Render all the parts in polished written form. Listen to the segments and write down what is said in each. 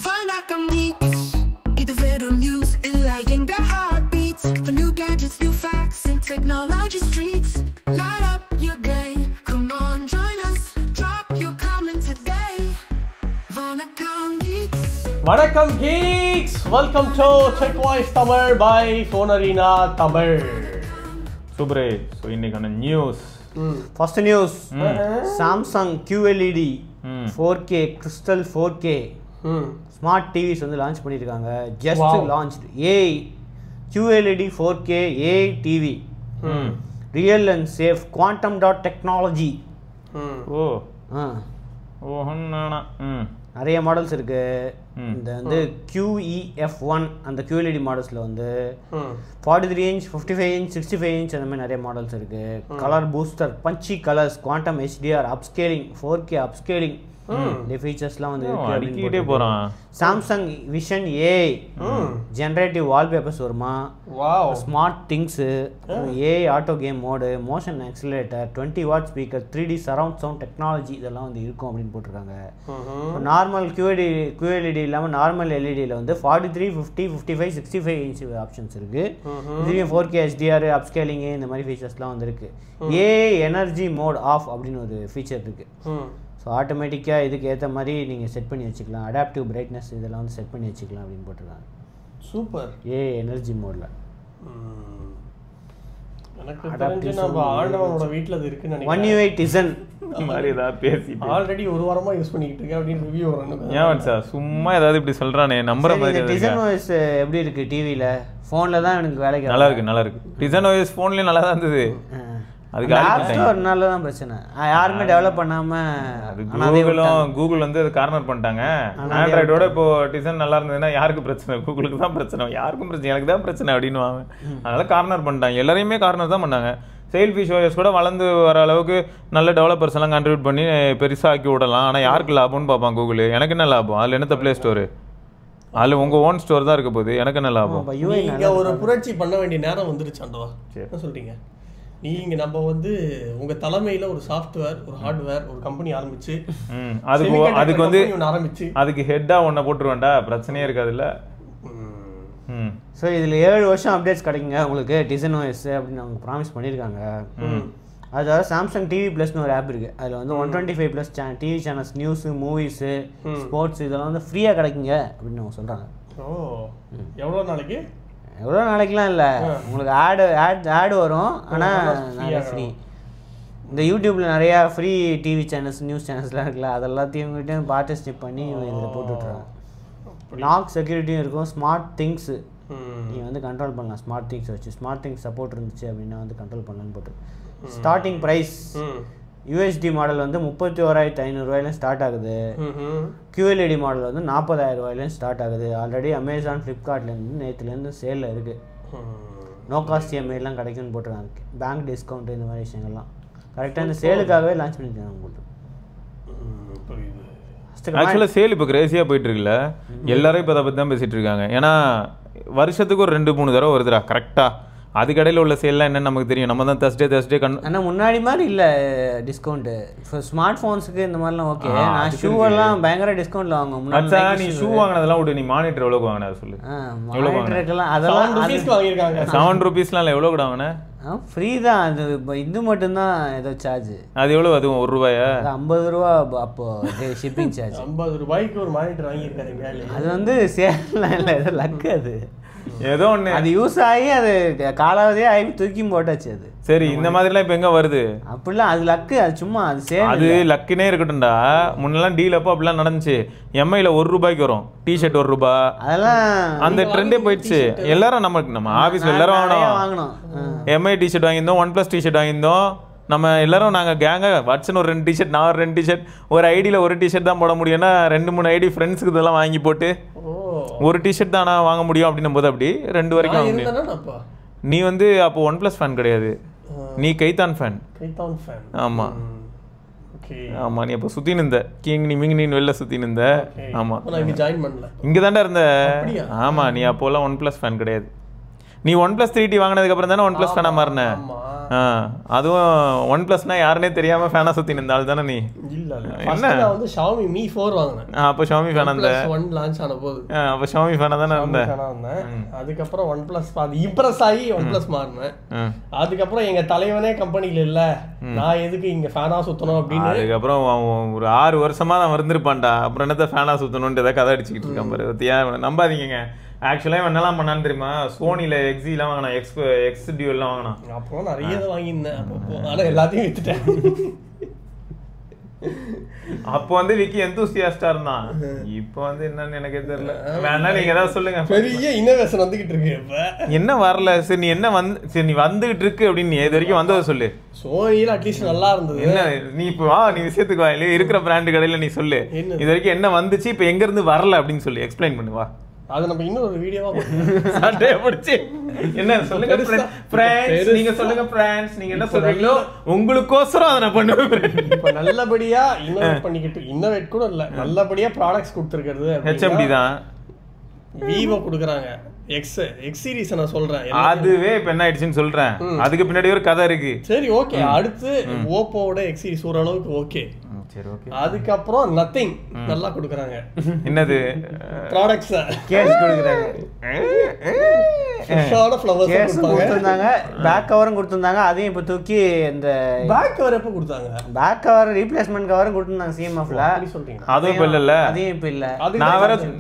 Vanakkam Geeks. இது வெறும் news enlightening their heartbeats. For new gadgets, new facts, and technology streets. Light up your day. Come on, join us. Drop your comment today. Vanakkam Geeks. Vanakkam Geeks. Welcome to TechWise Tamil by Phone Arena Tamil. Super. So இன்னைக்கான news. First news. Samsung QLED 4K Crystal 4K smart TVS வந்து launch பண்ணியிருக்காங்க. Just launched AI QLED 4K AI TV real and safe quantum dot technology. நிறைய models இருக்கு. இந்த வந்து QEF1 அந்த QLED மாடல்ஸில் வந்து 43 inch 55 inch 65 inch அந்த மாதிரி நிறைய மாடல்ஸ் இருக்கு. Colour booster, punchy colours, quantum HDR, upscaling, 4K upscaling, இந்த ஃபீச்சர்ஸ்லாம் வந்து அடிக்கிட்டே போறான். Samsung vision AI generative wallpapers வருமா, smart things, AI auto game mode, motion accelerator, 20 watt speaker, 3D surround sound technology இதெல்லாம் வந்து இருக்கும் அப்படின்னு போட்டிருக்காங்க. நார்மல் QLED இல்லாமல் நார்மல் எல்இடியில் வந்து 43 50 55 65 inch ஆப்ஷன்ஸ் இருக்கு. இதுலேயும் 4K HDR அப்ஸ்கேலிங் இந்த மாதிரி ஃபீச்சர்ஸ்லாம் வந்து இருக்கு. AI எனர்ஜி மோட் ஆஃப் அப்படின்னு ஒரு ஃபீச்சர் இருக்கு. ஸோ ஆட்டோமேட்டிக்காக இதுக்கு ஏற்ற மாதிரி நீங்கள் செட் பண்ணி வச்சுக்கலாம். அடாப்டிவ் பிரைட்னஸ் இதெல்லாம் வந்து செட் பண்ணி வச்சுக்கலாம் அப்படின்னு போட்டிருக்காங்க. சூப்பர். எனர்ஜி மோடில் எனக்கு தெரிஞ்சு நம்ம ஆண்டவனோட வீட்டில் அது இருக்குன்னு நினைக்கிறேன். 1 UI டிசன் மாதிரி ஏதாவது பேசி ஆல்ரெடி ஒரு வாரமா யூஸ் பண்ணிக்கிட்டு இருக்கேன் அப்படின்னு ரிவ்யூ வரணும். ஏன் சார் சும்மா ஏதாவது இப்படி சொல்றானே நம்புற மாதிரி. டிசன் OS எப்படி இருக்கு டிவியில்? ஃபோனில் தான் எனக்கு வேலைக்கு நல்லா இருக்கு. டிசன் OS ஃபோன்லேயும் நல்லா தான் இருந்தது. அதுக்கு ஒரு நாள் தான் பிரச்சனை, யாருமே டெவலப் பண்ணாமல் கூகுள் வந்து அது கார்னர் பண்ணிட்டாங்க. ஆண்ட்ராய்டோட இப்போ டிசைன் நல்லா இருந்ததுன்னா யாருக்கு பிரச்சனை? கூகுளுக்கு தான் பிரச்சனை, யாருக்கும் பிரச்சனை, எனக்கு தான் பிரச்சனை அப்படின்னு அதனால கார்னர் பண்ணிட்டாங்க. எல்லாரையுமே கார்னர் தான் பண்ணாங்க. செல்ஃபிஷ் ஓஎஸ் கூட வளர்ந்து வர அளவுக்கு நல்ல டெவலப்பர்ஸ் எல்லாம் கண்ட்ரிபியூட் பண்ணி பெருசாக ஆக்கி விடலாம். ஆனால் யாருக்கு லாபம்னு பார்ப்பான் கூகுள். எனக்கு என்ன லாபம்? அதில் என்னத்த பிளே ஸ்டோரு? அதில் உங்கள் ஓன் ஸ்டோர் தான் இருக்க போகுது. எனக்கு என்ன லாபம்? இங்கே ஒரு புரட்சி பண்ண வேண்டிய நேரம் வந்துருச்சாண்டவா. என்ன சொல்றீங்க? நீங்கள் நம்ம வந்து உங்கள் தலைமையில் ஒரு சாஃப்ட்வேர், ஒரு ஹார்ட்வேர், ஒரு கம்பெனி ஆரம்பிச்சு அதுக்கு வந்து ஆரம்பிச்சு அதுக்கு ஹெட்டாக ஒன்றை போட்டுருவேன்டா, பிரச்சனையே இருக்காதுல்ல. ஸோ இதில் 7 வருஷம் அப்டேட்ஸ் கிடைக்குங்க உங்களுக்கு டிசைன் OS அப்படின்னு அவங்க ப்ராமிஸ் பண்ணியிருக்காங்க. அதாவது சாம்சங் டிவி ப்ளஸ்னு ஒரு ஆப் இருக்குது. அதில் வந்து 125+ TV channels, news, movies, sports இதெல்லாம் வந்து ஃப்ரீயாக கிடைக்குங்க அப்படின்னு அவங்க சொல்கிறாங்க. எவ்வளோ நாளைக்கு? எவ்வளோ நாளைக்குலாம் இல்லை, உங்களுக்கு ஆடு வரும், ஆனால் நிறைய ஃப்ரீ. இந்த யூடியூப்பில் நிறையா ஃப்ரீ டிவி சேனல்ஸ், நியூஸ் சேனல்ஸ்லாம் இருக்குல்ல, அதெல்லாத்தையும் உங்கள்கிட்ட பார்ட்டிசிபேட் பண்ணி இதில் போட்டுவிட்றாங்க. லாக் செக்யூரிட்டியும் இருக்கும். ஸ்மார்ட் திங்ஸு நீங்கள் வந்து கண்ட்ரோல் பண்ணலாம். ஸ்மார்ட் திங்ஸ் வச்சு ஸ்மார்ட் திங்ஸ் சப்போர்ட் இருந்துச்சு அப்படின்னா வந்து கண்ட்ரோல் பண்ணலான்னு போட்டு. ஸ்டார்டிங் ப்ரைஸ் USD மாடல் வந்து 31,500 ஸ்டார்ட் ஆகுது. QLED மாடல் வந்து 40,000 ஸ்டார்ட் ஆகுது. ஆல்ரெடி அமேசான், ஃப்ளிப்கார்ட்லேருந்து நேற்றுலேருந்து சேலில் இருக்குது. நோ காஸ்ட் EMIலாம் கிடைக்கும்னு போட்டுருக்காங்க. பேங்க் டிஸ்கவுண்ட் இந்த மாதிரி விஷயங்கள்லாம் கரெக்டாக இந்த சேலுக்காகவே லான்ச் பண்ணியிருக்காங்க உங்களுக்கு. ஆக்சுவலாக சேல் இப்போ கிரேசியாக போயிட்டு இருக்குல்ல, எல்லாரும் இப்போ அதை பற்றி தான் பேசிகிட்டு இருக்காங்க. ஏன்னா வருஷத்துக்கு ஒரு 2-3 தடவை வருதுடா கரெக்டாக. அதுக்கடையில் உள்ள சேல்லாம் என்னன்னு நமக்கு தெரியும். நம்ம தான் Thursday ஆனால் முன்னாடி மாதிரி இல்லை டிஸ்கவுண்ட்டு. இப்போ ஸ்மார்ட் ஃபோன்ஸுக்கு இந்த மாதிரிலாம் ஓகே. நான் ஷூவெல்லாம் பயங்கர டிஸ்கவுண்ட்டில் வாங்குவோம். முன்னாடி நீ ஷூ வாங்கினதெல்லாம் விட்டு, நீ மானிட்டர் எவ்வளோக்கு வாங்கினா சொல்லு. மானிட்டருக்கெல்லாம் அதெல்லாம் வாங்கியிருக்காங்க. 7 rupeesலாம் எவ்வளோ கூட வாங்கினேன்? ஃப்ரீ தான் அது. இது மட்டும்தான் ஏதோ சார்ஜ். அது எவ்வளோ? அதுவும் 1 ரூபாயா? 50 ரூபா. அப்போ ஷிப்பிங் சார்ஜ் 50 ரூபாய்க்கு ஒரு மானிட்டர் வாங்கியிருக்காரு. அது வந்து சேல்லாம் இல்லை, ஏதோ லக்கு. அது ஏதோ ஒன்று அது யூஸ் ஆகி அது காலாவதியே ஆகி தூக்கி போட்டாச்சு. அது சரி, இந்த மாதிரிலாம் இப்போ எங்கே வருது? அப்படிலாம் அது லக்கு. அது சும்மா அது சேல். அது லக்குனே இருக்கட்டும்டா. முன்னெல்லாம் டீல் அப்போ அப்படிலாம் நடந்துச்சு. எம்ஐயில் 1 ரூபாய்க்கு வரும் டிஷர்ட், 1 ரூபா. அதெல்லாம் அந்த ட்ரெண்டே போயிடுச்சு. எல்லாரும் நம்ம ஆஃபீஸில் எல்லாரும் வாங்கணும். எம்ஐ டிஷர்ட் வாங்கியிருந்தோம், OnePlus டிஷர்ட் வாங்கியிருந்தோம். நம்ம எல்லாரும் நாங்கள் கேங்க வாட்ஸ்அன் ஒரு 2 டிஷர்ட், நான் ஒரு 2 டிஷர்ட், ஒரு ஐடியில் ஒரு டிஷர்ட் தான் போட முடியும்னா 2-3 ஐடி ஃப்ரெண்ட்ஸுக்கு இதெல்லாம் வாங்கி போட்டு ஒரு டிஷர்ட் தான் நான் வாங்க முடியும் அப்படின்னும் போது அப்படி 2 வரைக்கும் வாங்க முடியும். நீ வந்து அப்போ OnePlus ஃபேன் கிடையாது, நீ கைத்தான் ஃபேன். ஆமாம் ஆமாம், நீ அப்போ சுற்றின்னு இருந்த நீ வெளில சுற்றின்னு இருந்த. ஆமாம், இங்கே தாண்டா இருந்த. ஆமாம், நீ அப்போல்லாம் OnePlus ஃபேன் கிடையாது. நீ OnePlus 3T வாங்கினதுக்கப்புறம் தானே OnePlus ஃபேனாக மாறின. அதுவும் OnePlusனா யாருனே தெரியாம ஃபேனா சுத்தி நின்றால் தானே நீ? இல்ல என்ன நான் வந்து Xiaomi Mi 4 வாங்குனேன். அப்ப Xiaomi ஃபேனா இருந்த 1 லான்ச் ஆன போது அப்ப Xiaomi ஃபேனா தானே இருந்த? அதுக்கு அப்புறம் OnePlus பாதி இம்ப்ரஸ் ஆகி OnePlus மாறினேன். அதுக்கு அப்புறம் எங்க தலைவனே கம்பெனில இல்ல, நான் எதுக்கு இங்க ஃபேனா சுத்தணும் அப்படின்னு. அதுக்கு அப்புறம் ஒரு 6 வருஷமா நான் வந்திருப்பான்டா. அப்புறம் என்னத்த ஃபேனா சுத்தணும்னு ஏதாவது கதை அடிச்சுக்கிட்டு இருக்கான் பாரு. நம்பாதீங்க. ஆக்சுவலா இவன் என்னெல்லாம் பண்ணான்னு தெரியுமா? சோனில எக்ஸிலாம் வாங்கினான், எக்ஸ் டியூல்லாம் வாங்கினான். அப்போ நிறைய இதை வாங்கியிருந்தேன். ஆனா எல்லாத்தையும் வித்துட்டேன். அப்போ வந்து விக்கி எந்தூசியாஸ்டா இருந்தான். இப்போ வந்து என்னன்னு எனக்கே தெரியல. வேணா நீங்க ஏதாவது சொல்லுங்க. பெரிய இன்னோவேஷன் வந்துகிட்டு இருக்கு. இப்ப என்ன வரல? சரி நீ என்ன சரி நீ வந்துகிட்டு இருக்கு அப்படின்னு நீ இது வரைக்கும் வந்ததை சொல்லு. சோனியில அட்லீஸ்ட் நல்லா இருந்தது. என்ன நீ இப்போ வா, நீ விஷயத்துக்கு வா. இல்ல இருக்கிற பிராண்ட் கடையில நீ சொல்லு இது வரைக்கும் என்ன வந்துச்சு, இப்ப எங்க இருந்து வரல அப்படின்னு சொல்லி எக்ஸ்பிளைன் பண்ணு வா. அது நம்ம இன்னொரு வீடியோவா சண்டே பிடிச்சி என்ன சொல்லுங்க ஃப்ரெண்ட்ஸ், நீங்க சொல்லுங்க ஃப்ரெண்ட்ஸ், நீங்க என்ன சொல்றீங்களோ உங்களுக்கோசரம் அதை நான் பண்ணுவேன். இப்ப நல்லபடியா இன்னோவேட் பண்ணிக்கிட்டு, இன்னோவேட் கூட இல்ல, நல்லபடியா ப்ராடக்ட்ஸ் கொடுத்துருக்கிறது HMD தான். விவோ கொடுக்குறாங்க எக்ஸ் சீரிஸ் நான் சொல்றேன். அதுவே இப்ப என்ன ஆயிடுச்சுன்னு சொல்றேன். அதுக்கு பின்னாடி ஒரு கதை இருக்கு. சரி ஓகே. அடுத்து ஓப்போவோட எக்ஸ் சீரிஸ் ஓரளவுக்கு ஓகே. அதுக்கப்புறம் நத்திங் நல்லா கொடுக்குறாங்க. என்னது ப்ராடக்ட்ஸ் கேஸ் கொடுக்குறாங்க. பேக் கவரும் கொடுத்துருந்தாங்க. அதையும் இப்போ தூக்கி இந்த பேக் கவர் எப்போ கொடுத்தாங்க? பேக் கவர் ரீப்ளேஸ்மெண்ட் கவரும் கொடுத்துருந்தாங்க சிஎம்எஃப்ல. அதுவும் இப்போ இல்ல. அதையும் இப்போ இல்ல.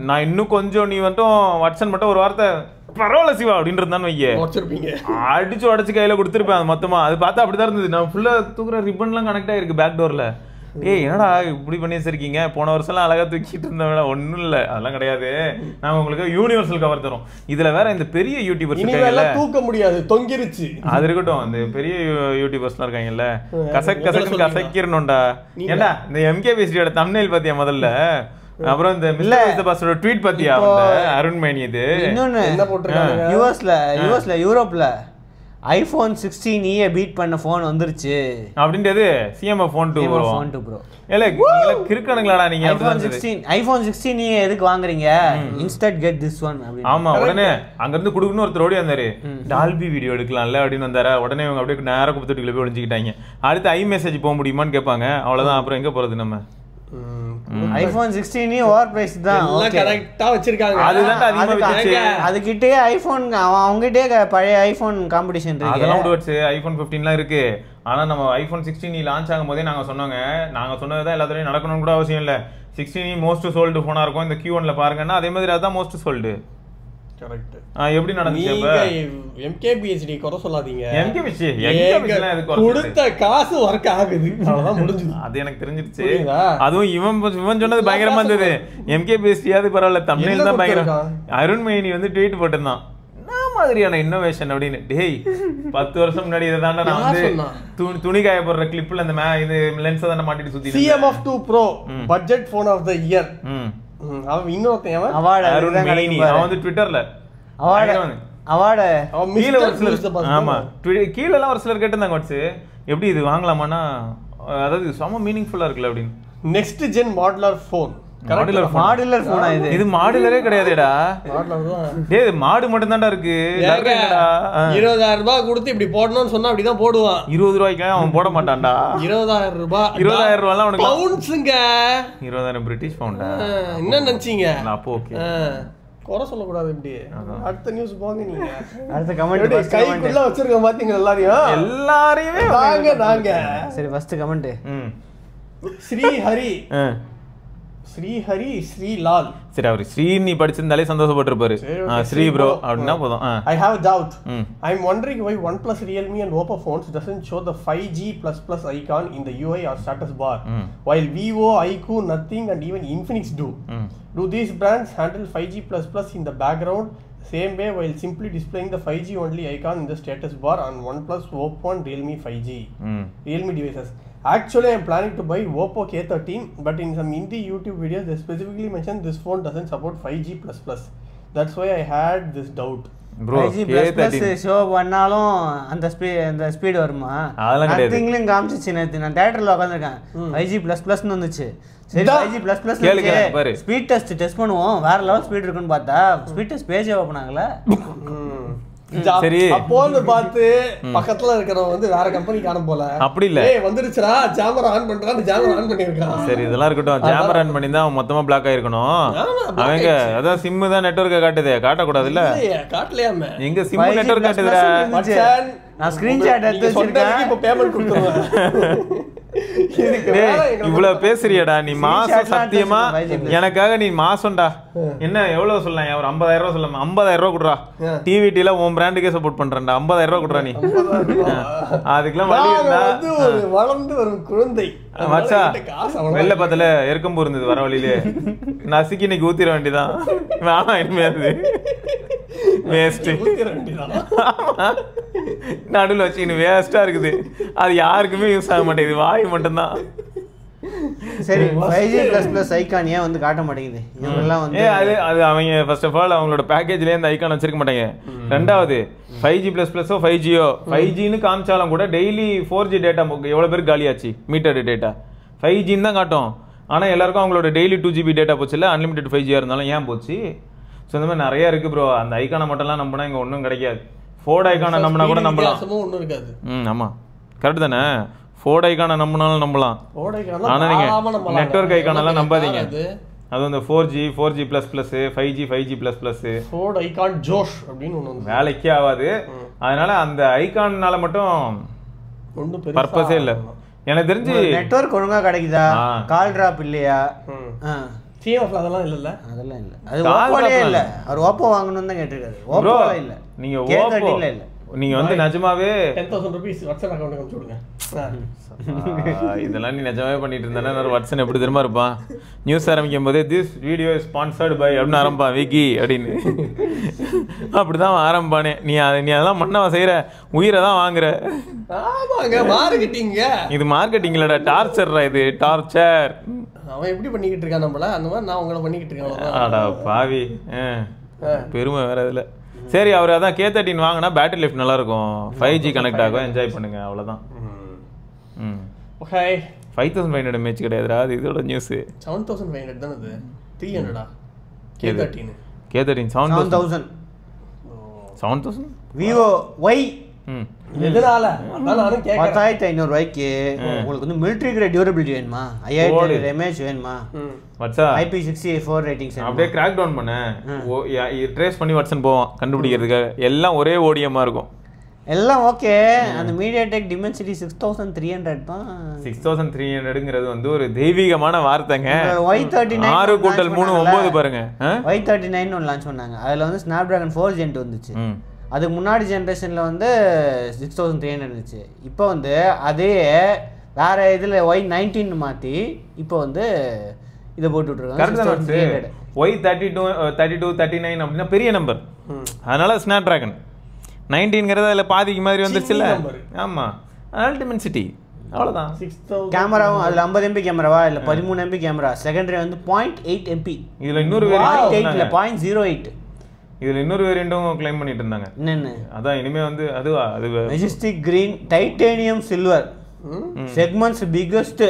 நான் இன்னும் கொஞ்சம் நீ மட்டும் வாட்ஸ்அப் மட்டும் ஒரு வார்த்தை பரவாயில்ல சிவா அப்படின்னு இருந்தான்னு வையே, அடிச்சு உடச்சு கையில கொடுத்துருப்பேன் மொத்தமா. அது பார்த்தா அப்படிதான் இருந்தது. நான் ஃபுல்லா தூக்குற ரிப்பன் எல்லாம் கனெக்ட் ஆயிருக்கு பேக் டோர்ல. ஏய் என்னடா இப்படி பண்ணி வச்சிருக்கீங்க? போன வருஷம்லாம் அழகா தூக்கிட்டு இருந்தவங்க ஒன்றும் இல்லை, அதெல்லாம் கிடையாது. நாங்கள் உங்களுக்கு யூனிவர்சல் கவர் தரோம். இதுல வேற இந்த பெரிய யூடியூபர்ஸ் இருக்காங்கல்ல, தூக்க முடியாது, தொங்கிருச்சு. அது இருக்கட்டும், அந்த பெரிய யூடியூபர்ஸ்லாம் இருக்காங்கல்ல, கசக்குன்னு கசக்கிரணும்டா. ஏண்டா இந்த MKBHDயோட தம்ப்நெயில் பாத்தியா முதல்ல? அப்புறம் இந்த மிஸ்டர் பாஸ்டரோட ட்வீட் பாத்தியா? அருண் மேனி இது இன்னொன்னு என்ன போட்டிருக்காங்க? யூஎஸ்ல யூரோப்ல iPhone 16e பீட் பண்ண ஃபோன் வந்துருச்சு அப்படின்றது. CMF phone 2 Pro. ஏல நீங்க கிறுக்கணுங்களாடா நீங்க? iPhone 16e எதுக்கு வாங்குறீங்க? இன்ஸ்டன்ட் கெட் திஸ் ஒன் அப்படி. ஆமா, உடனே அங்க இருந்து குடுக்குன்னு ஒருத்தர் ஓடி வந்தாரு. டால்பி வீடியோ எடுக்கலாம்ல அப்படின்னு வந்தாரா. உடனே இவங்க அப்படியே நேரா குப்பத்துக்குள்ள போய் ஒளிஞ்சிக்கிட்டாங்க. அடுத்து iMessage போக முடியுமான்னு கேட்பாங்க. அவ்வளவுதான். அப்புறம் எங்க போறது நம்ம? iPhone 16e ஓவர் பிரைஸ் தான். எல்லாம் கரெக்ட்டா வச்சிருக்காங்க. அதுதான் அதிகமா வித்துச்சு. அதுகிட்டே ஐபோன் அவங்ககிட்டே பழைய ஐபோன் காம்படிஷன் இருக்கு. அதெல்லாம் விடுச்சு. iPhone 15லாம் இருக்கு. ஆனா நம்ம iPhone 16e லான்ச் ஆகும்போதே நாங்க சொன்னதுதான் எல்லாத்துலயும் நடக்கணும்னு கூட அவசியம் இல்ல. 16e மோஸ்ட் சோல்டு போனா இருக்கும். இந்த Q1ல பாருங்கன்னா அதே மாதிரி அதான் மோஸ்ட் சோல்டு. கரெக்ட். எப்படி நடந்துச்சு? அப்ப MKBHD குறை சொல்லாதீங்க. MKBHDலாம் எதுக்கு கொடுத்த காசு வர்க் ஆகுது, அவ்வளவுதான் முடிஞ்சது. அது எனக்கு தெரிஞ்சிருச்சு. அதுவும் இவன் சொன்னது பயங்கரமா இருந்தது. MKBHD ஆது பரவாயில்ல, தம்ப்நெயில் தான் பயங்கரம். அருண் மேனி வந்து ட்வீட் போட்டிருந்தான், என்ன மாதிரியான இன்னோவேஷன் அப்படின்னு. டேய் 10 வருஷம் முன்னாடி இதை தாண்டா நான் வந்து துணி காய போடுற கிளிப்ல இந்த இது லென்ஸை தானே மாட்டிட்டு சுத்தி. CMF 2 Pro budget phone of the year. அவன் இன்னொருத்தன் அருண் மேனி. அவன் வந்து ட்விட்டர்ல கீழ எல்லாம் ஒரு சிலர் கேட்டிருந்தாங்க எப்படி இது வாங்கலாமான்னா, அதாவது செம மீனிங்ஃபுல்லா இருக்குல்ல அப்படின்னு. Next gen modular phone. Modular போனா இது மாடுலரே கிடையாதுடா. டேய் மாடு மட்டும் தான்டா இருக்கு. 20,000 ரூபாய் கொடுத்து இப்படி போடணும்னு சொன்னா அப்படிதான் போடுவான். 20 ரூபாய்க்கு அவன் போட மாட்டான்டா. 20,000 ரூபாய். 20,000 ரூபாய் அவனுக்கு பவுண்ட்ஸ்ங்க. 20,000 பிரிட்டிஷ் பவுண்டா? என்ன நினைச்சீங்க? அப்போ ஓகே, குறை சொல்லக்கூடாது. இப்படி அடுத்த நியூஸ் போங்க. நீங்க அடுத்த கமெண்ட் கைக்குள்ள வச்சிருக்க பாத்தீங்க எல்லாரையுமே நாங்க. சரி ஃபர்ஸ்ட் கமெண்ட். ஸ்ரீஹரி ஸ்ரீலால். சரி, அவர் ஸ்ரீ நீ படிச்சிருந்தாலே சந்தோஷப்பட்டிருப்பாரு. ஸ்ரீ ப்ரோ அப்படின்னா போதும். I have a doubt. I'm wondering why OnePlus, Realme and Oppo phones doesn't show the 5G++ icon in the UI or status bar, while Vivo, iQOO, Nothing and even Infinix do. Do these brands handle 5G++ in the background same way while simply displaying the 5G only icon in the status bar on OnePlus, Oppo and Realme 5G Realme devices? Actually, I am planning to buy Oppo K13, but in some Hindi YouTube videos, they specifically mentioned this phone doesn't support 5G++. That's why I had this doubt. Bro, 5G++ show பண்ணாலும் அந்த speed வருமா? அதெல்லாம் கிடையாது. நத்திங்லயும் காமிச்சிச்சு. நான் தியேட்டர்ல உட்கார்ந்திருக்கேன், 5G++ன்னு வந்துச்சு. சரி 5G++ speed test பண்ணுவோம், வேற லெவல் ஸ்பீட் இருக்குன்னு பார்த்தா ஸ்பீட் டெஸ்ட் பேஜே ஓபன் ஆகல. சரி அப்போன்னு பார்த்து பக்கத்துல இருக்கிறவங்க வந்து வேற கம்பெனி காணும் போல. அப்படி இல்ல, ஏய் வந்துருச்சுடா ஜாமர் ஆன் பண்றான், ஜாமர் ஆன் பண்ணிருக்கான். சரி இதெல்லாம் இருக்கட்டும். ஜாமர் ஆன் பண்ணி தான் அவன் மொத்தமா பிளாக் ஆயிருக்கணும். அவங்க அதான் சிம் தான் நெட்வொர்க்கை காட்டுதே, காட்டக்கூடாது இல்ல? காட்டலையாமே. எங்க சிம் நெட்வொர்க் காட்டுதுடா. நான் ஸ்கிரீன்ஷாட் எடுத்து வச்சிருக்கேன். இப்போ பேமெண்ட் கொடுத்துருவேன். இவ்வளவு பேசுறியடா நீ மாசம். சத்தியமா எனக்காக நீ மாசம்டா என்ன எவ்வளவு சொல்லலாம்? ஒரு 50,000 ரூபாய் சொல்லலாம். 50,000 ரூபாய் குடுறா. டிவிடில உன் பிராண்டுக்கே சப்போர்ட் பண்றேன்டா. 50,000 ரூபாய் குடுறா. நீ அதுக்கெல்லாம் வழி இருந்தா வளர்ந்து வரும் குழந்தை மச்சா வெள்ள பத்தல எருக்கம்பு இருந்தது வர வழியிலே நசுக்கி இன்னைக்கு ஊத்திர வேண்டியதான். வேணா இனிமே வேஸ்ட் நடுவில் வச்சுக்கின்னு வேஸ்டா இருக்குது. அது யாருக்குமே யூஸ் ஆக மாட்டேங்குது, வாய் மட்டும்தான். சரி 5G++ ஐகான் ஏன் வந்து காட்ட மாட்டேங்குது? இவங்கெல்லாம் வந்து அது அவங்க ஃபர்ஸ்ட் ஆஃப் ஆல் அவங்களோட பேக்கேஜ்லேயே அந்த ஐகான் வச்சிருக்க மாட்டாங்க. ரெண்டாவது 5G++ஓ 5Gயோ 5Gன்னு காமிச்சாலும் கூட டெய்லி 4G டேட்டா எவ்வளோ பேர் காலியாச்சு மீட்டர் டேட்டா 5Gன்னு தான் காட்டும். ஆனால் எல்லாருக்கும் அவங்களோட டெய்லி 2GB டேட்டா போச்சு இல்லை, அன்லிமிட்டட் 5Gயாக இருந்தாலும் ஏன் போச்சு? ஸோ இந்த மாதிரி நிறைய இருக்குது ப்ரோ. அந்த ஐக்கானை மட்டும்லாம் நம்பினா இங்கே ஒன்றும் கிடைக்காது. ஃபோர்ட் ஐக்கானை நம்பினா கூட நம்பலாம். ஒன்றும் இருக்காது. ஆமாம் கரெக்ட் தானே. ஃபோர்ட் ஐக்கானை நம்பினாலும் நம்பலாம். ஆனால் நீங்கள் நெட்வொர்க் ஐக்கானெல்லாம் நம்பாதீங்க. அது வந்து 4G 4G++, 5G 5G++. Fort icon ஜோஷ் அப்படின்னு ஒன்று வேலைக்கே ஆகாது. அதனால அந்த ஐகான்னால மட்டும் ஒன்றும் பர்பஸே இல்லை. எனக்கு தெரிஞ்சு நெட்வொர்க் ஒழுங்கா கிடைக்குதா, கால் டிராப் இல்லையா, அதெல்லாம் இல்ல. அதெல்லாம் இல்ல. அது ஓப்போலயே இல்ல. அவர் ஓப்போ வாங்கணும்னு தான் கேட்டிருக்காரு. ஓப்போல இல்ல. நீங்க ஓப்போ இல்ல. நீங்க வந்து நிஜமாவே 10,000 ரூபீஸ் வாட்ஸ்அப் அக்கவுண்ட் அனுப்பிச்சு விடுங்க. இதெல்லாம் நீ நிஜமாவே பண்ணிட்டு இருந்தானே ஒரு வாட்ஸ்அப் எப்படி தெரியுமா இருப்பான்? நியூஸ் ஆரம்பிக்கும் போதே this video is sponsored by அப்படின்னு ஆரம்பிப்பான், விக்கி அப்படின்னு. அப்படிதான் ஆரம்பிப்பானே. நீ அதெல்லாம் மண்ணவா செய்யற, உயிரை தான் வாங்குற. மார்க்கெட்டிங்க இது மார்க்கெட்டிங் இல்லடா, டார்ச்சர்ரா இது, டார்ச்சர். அவன் எப்படி பண்ணிக்கிட்டு இருக்கான் நம்மள, அந்த மாதிரி நான் உங்களை பண்ணிக்கிட்டு இருக்கேன். ஆடா பாவி, பெருமை வேற இதுல. சரி அவர் அதான் K13 வாங்கினா பேட்டரி லைஃப் நல்லா இருக்கும், 5G கனெக்ட் ஆகும், என்ஜாய் பண்ணுங்க, அவ்வளவுதான். 5500 மேட்ச் கிடையாதுடா, அது இதோட நியூஸ். 7500 தானே அது, 300 K13 7000 Vivo Y எதனால அதான் நானும் கேக்குறேன். 10500 ரூபாய்க்கு உங்களுக்கு வந்து military grade durability வேணுமா, 5000 mAh வேணுமா, வாட்ஸா IP64 ரேட்டிங்ஸ் அப்படியே கிராக் டவுன் பண்ண ட்ரேஸ் பண்ணி வாட்சன் போவான் கண்டுபிடிக்கிறதுக்காக. எல்லாம் ஒரே ஓடியமா இருக்கும், எல்லாம் ஓகே. அந்த MediaTek Dimensity 6300 தான். 6300ங்கிறது வந்து ஒரு தெய்வீகமான வார்த்தைங்க. Y39 6+3 9 பாருங்க. Y39 ஒன்று லான்ச் பண்ணாங்க. அதில் வந்து Snapdragon 4 Gen 2 வந்துச்சு. அதுக்கு முன்னாடி ஜென்ரேஷனில் வந்து 6300 இருந்துச்சு. இப்போ வந்து அதே வேற இதில் Y19 மாற்றி இப்போ வந்து இதை போட்டு விட்ருக்காங்க. Y32 39 அப்படின்னா பெரிய நம்பர், அதனால ஸ்னாப்டிராகன் 19ங்கிறது அதில் பாதிக்கு மாதிரி வந்துருச்சுல்ல. ஆமாம், அதனால டிமென்சிட்டி அவ்வளோதான். கேமராவும் அதில் 50 MP கேமராவா இல்லை 13 MP கேமரா, செகண்டரி வந்து 0.8 MP. இதில் இன்னொரு 0.08. இதில் இன்னொரு வேரியண்ட்டும் கிளைம் பண்ணிட்டு இருந்தாங்க. என்னென்ன அதான் இனிமே வந்து அதுவா அது Majestic green titanium silver segments biggest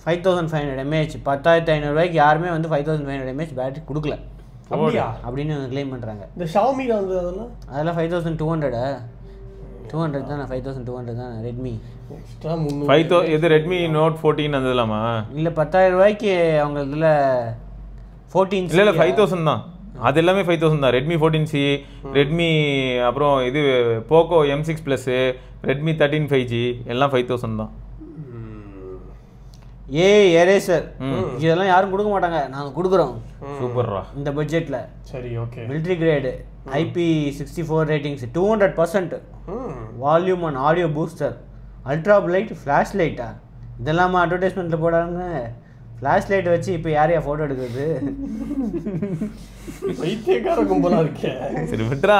5500 mAh. 10500 ரூபாய்க்கு யாருமே வந்து 5500 mAh பேட்டரி கொடுக்கல அப்படின்னு கிளைம் பண்ணுறாங்க. இந்த ஷாமில வந்து அதெல்லாம் 5200 தானே, 5200 தானே. ரெட்மி இது ரெட்மி நோட் 14 அந்த இல்லாமா இல்லை 10000 ரூபாய்க்கு அவங்க இதில் 14 இல்லை 5000 தான். அது எல்லாமே 5000 தான். ரெட்மி 14C, ரெட்மி அப்புறம் இது போக்கோ M6+, ரெட்மி 13 5G எல்லாம் 5000 தான். எரேசர் இதெல்லாம் யாரும் கொடுக்க மாட்டாங்க, நாங்கள் கொடுக்குறோம். சூப்பர்ரா இந்த பட்ஜெட்டில். சரி okay. Military grade IP64 ratings 200%, volume and audio booster, ultra bright flash லைட்டா, இதெல்லாமா அட்வர்டைஸ்மெண்ட்டில் போடாங்க. ஃப்ளாஷ் லைட் வச்சு இப்போ யாரையா ஃபோட்டோ எடுக்கிறது? பைத்தியக்கார கும்பலா இருக்கே. சரி விட்றா.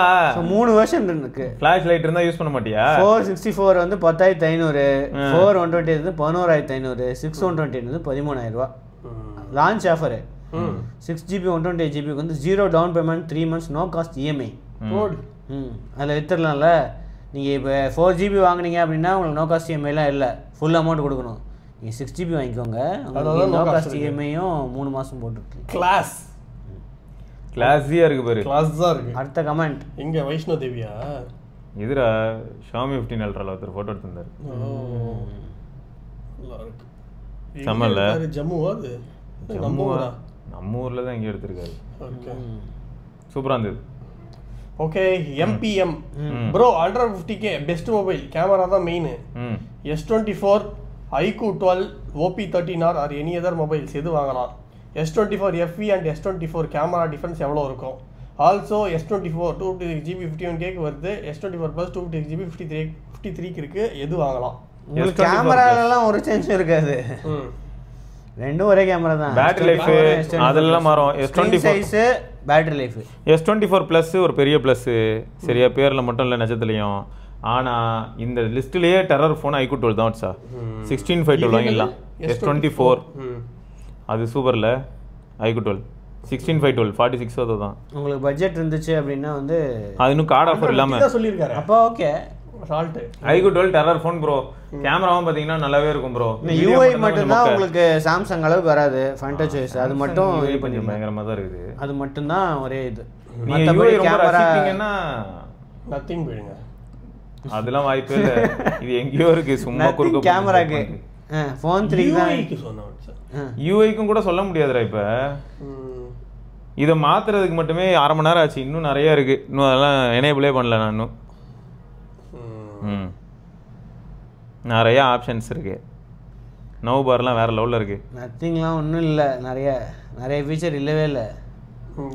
3 வெர்ஷன் இருக்கு. ஃப்ளாஷ் லைட் இருந்தா யூஸ் பண்ண மாட்டியா? 464 வந்து 10500, 4120 வந்து 11500, 6120 வந்து 13000 ரூபா. லான்ச் ஆஃபர் 6GB 128GB வந்து 0 down payment, 3 months no cost EMI. அதில் வித்துடலாம்ல. நீங்கள் இப்போ 4GB வாங்கினீங்க அப்படின்னா உங்களுக்கு நோ காஸ்ட் EMIலாம் இல்லை, ஃபுல் அமௌண்ட் கொடுக்கணும். நீங்கள் 6GB வாங்கிக்கோங்க, நோ காஸ்ட் EMIயும் 3 மாதம் போட்டுருக்கு. கிளாஸ் கிளாஸியா இருக்கு பாரு. கிளாஸா இருக்கு. அடுத்த கமெண்ட் எங்க வைஷ்ணோ தேவியா இதுரா Xiaomi 15 Ultra ஒருத்தர் போட்டோ எடுத்திருந்தாரு. நல்லா இருக்கு. சமல்ல ஜம்முவா அது? ஜம்முவா? நம்ம ஊர்ல தான் இங்க எடுத்திருக்காரு. ஓகே. சூப்பரா இருந்தது. Okay MPM bro under 50k best mobile camera தான் main. S24 iQOO 12 OP13R or any other mobiles எது வாங்கலாம்? S24 FE and S24 camera difference எவ்வளோ இருக்கும்? ஆல்சோ S24 256GB 51K வருது. S24 Plus 256GB 53 இருக்கு. எது வாங்கலாம்? உங்களுக்கு கேமராலாம் ஒரு சேஞ்ச் இருக்காது. ரெண்டும் ஒரே கேமரா தான். பேட்டரி லைஃப் அதெல்லாம் மாறும். S24 size battery life. S24 Plus ஒரு பெரிய ப்ளஸ். சரியா பேர்ல மட்டும் இல்ல நெஜத்துலயும். ஆனா இந்த லிஸ்ட்லயே டெரர் ஃபோன் iQOO 12 தான் சார். 16/512 வாங்கிடலாம். S24 அது சூப்பர்ல iQOO 12 16/512 46 தான். உங்களுக்கு பட்ஜெட் இருந்துச்சு அப்படின்னா வந்து அது இன்னும் கார்டு ஆஃபர் இல்லாம சொல்லிருக்காரு. அப்போ okay. Salt iQOO 12 terror phone bro. கேமராவும் பாத்தீங்கன்னா நல்லாவே இருக்கும் ப்ரோ. UI மட்டும் தான் உங்களுக்கு சாம்சங் அளவுக்கு வராது. ஃப்ரண்ட் சாய்ஸ் அது மட்டும் இது கொஞ்சம் பயங்கரமா தான் இருக்குது. அது மட்டும் தான் ஒரே இது. நீங்க UI ரொம்ப ரசிப்பீங்கன்னா நத்திங் போயிடுங்க. அதெல்லாம் வாய்ப்பே இல்ல. இது எங்கேயோ இருக்கு சும்மா குறுக்க கேமராக்கு ஃபோன் 3 தான் க்கு சொன்னேன். UIக்கும் கூட சொல்ல முடியாதுடா இப்ப. இத மாத்துறதுக்கு மட்டுமே 1/2 மணி நேரம் ஆச்சு. இன்னும் நிறைய இருக்கு. இன்னும் அதெல்லாம் எனேபிளே பண்ணல நான் இன்னும். நிறைய ஆப்ஷன்ஸ் இருக்கு. நோ பார்லாம் வேற லெவல்ல இருக்கு. நத்திங்லாம் ஒன்றும் இல்லை. நிறைய ஃபீச்சர் இல்லவே இல்லை.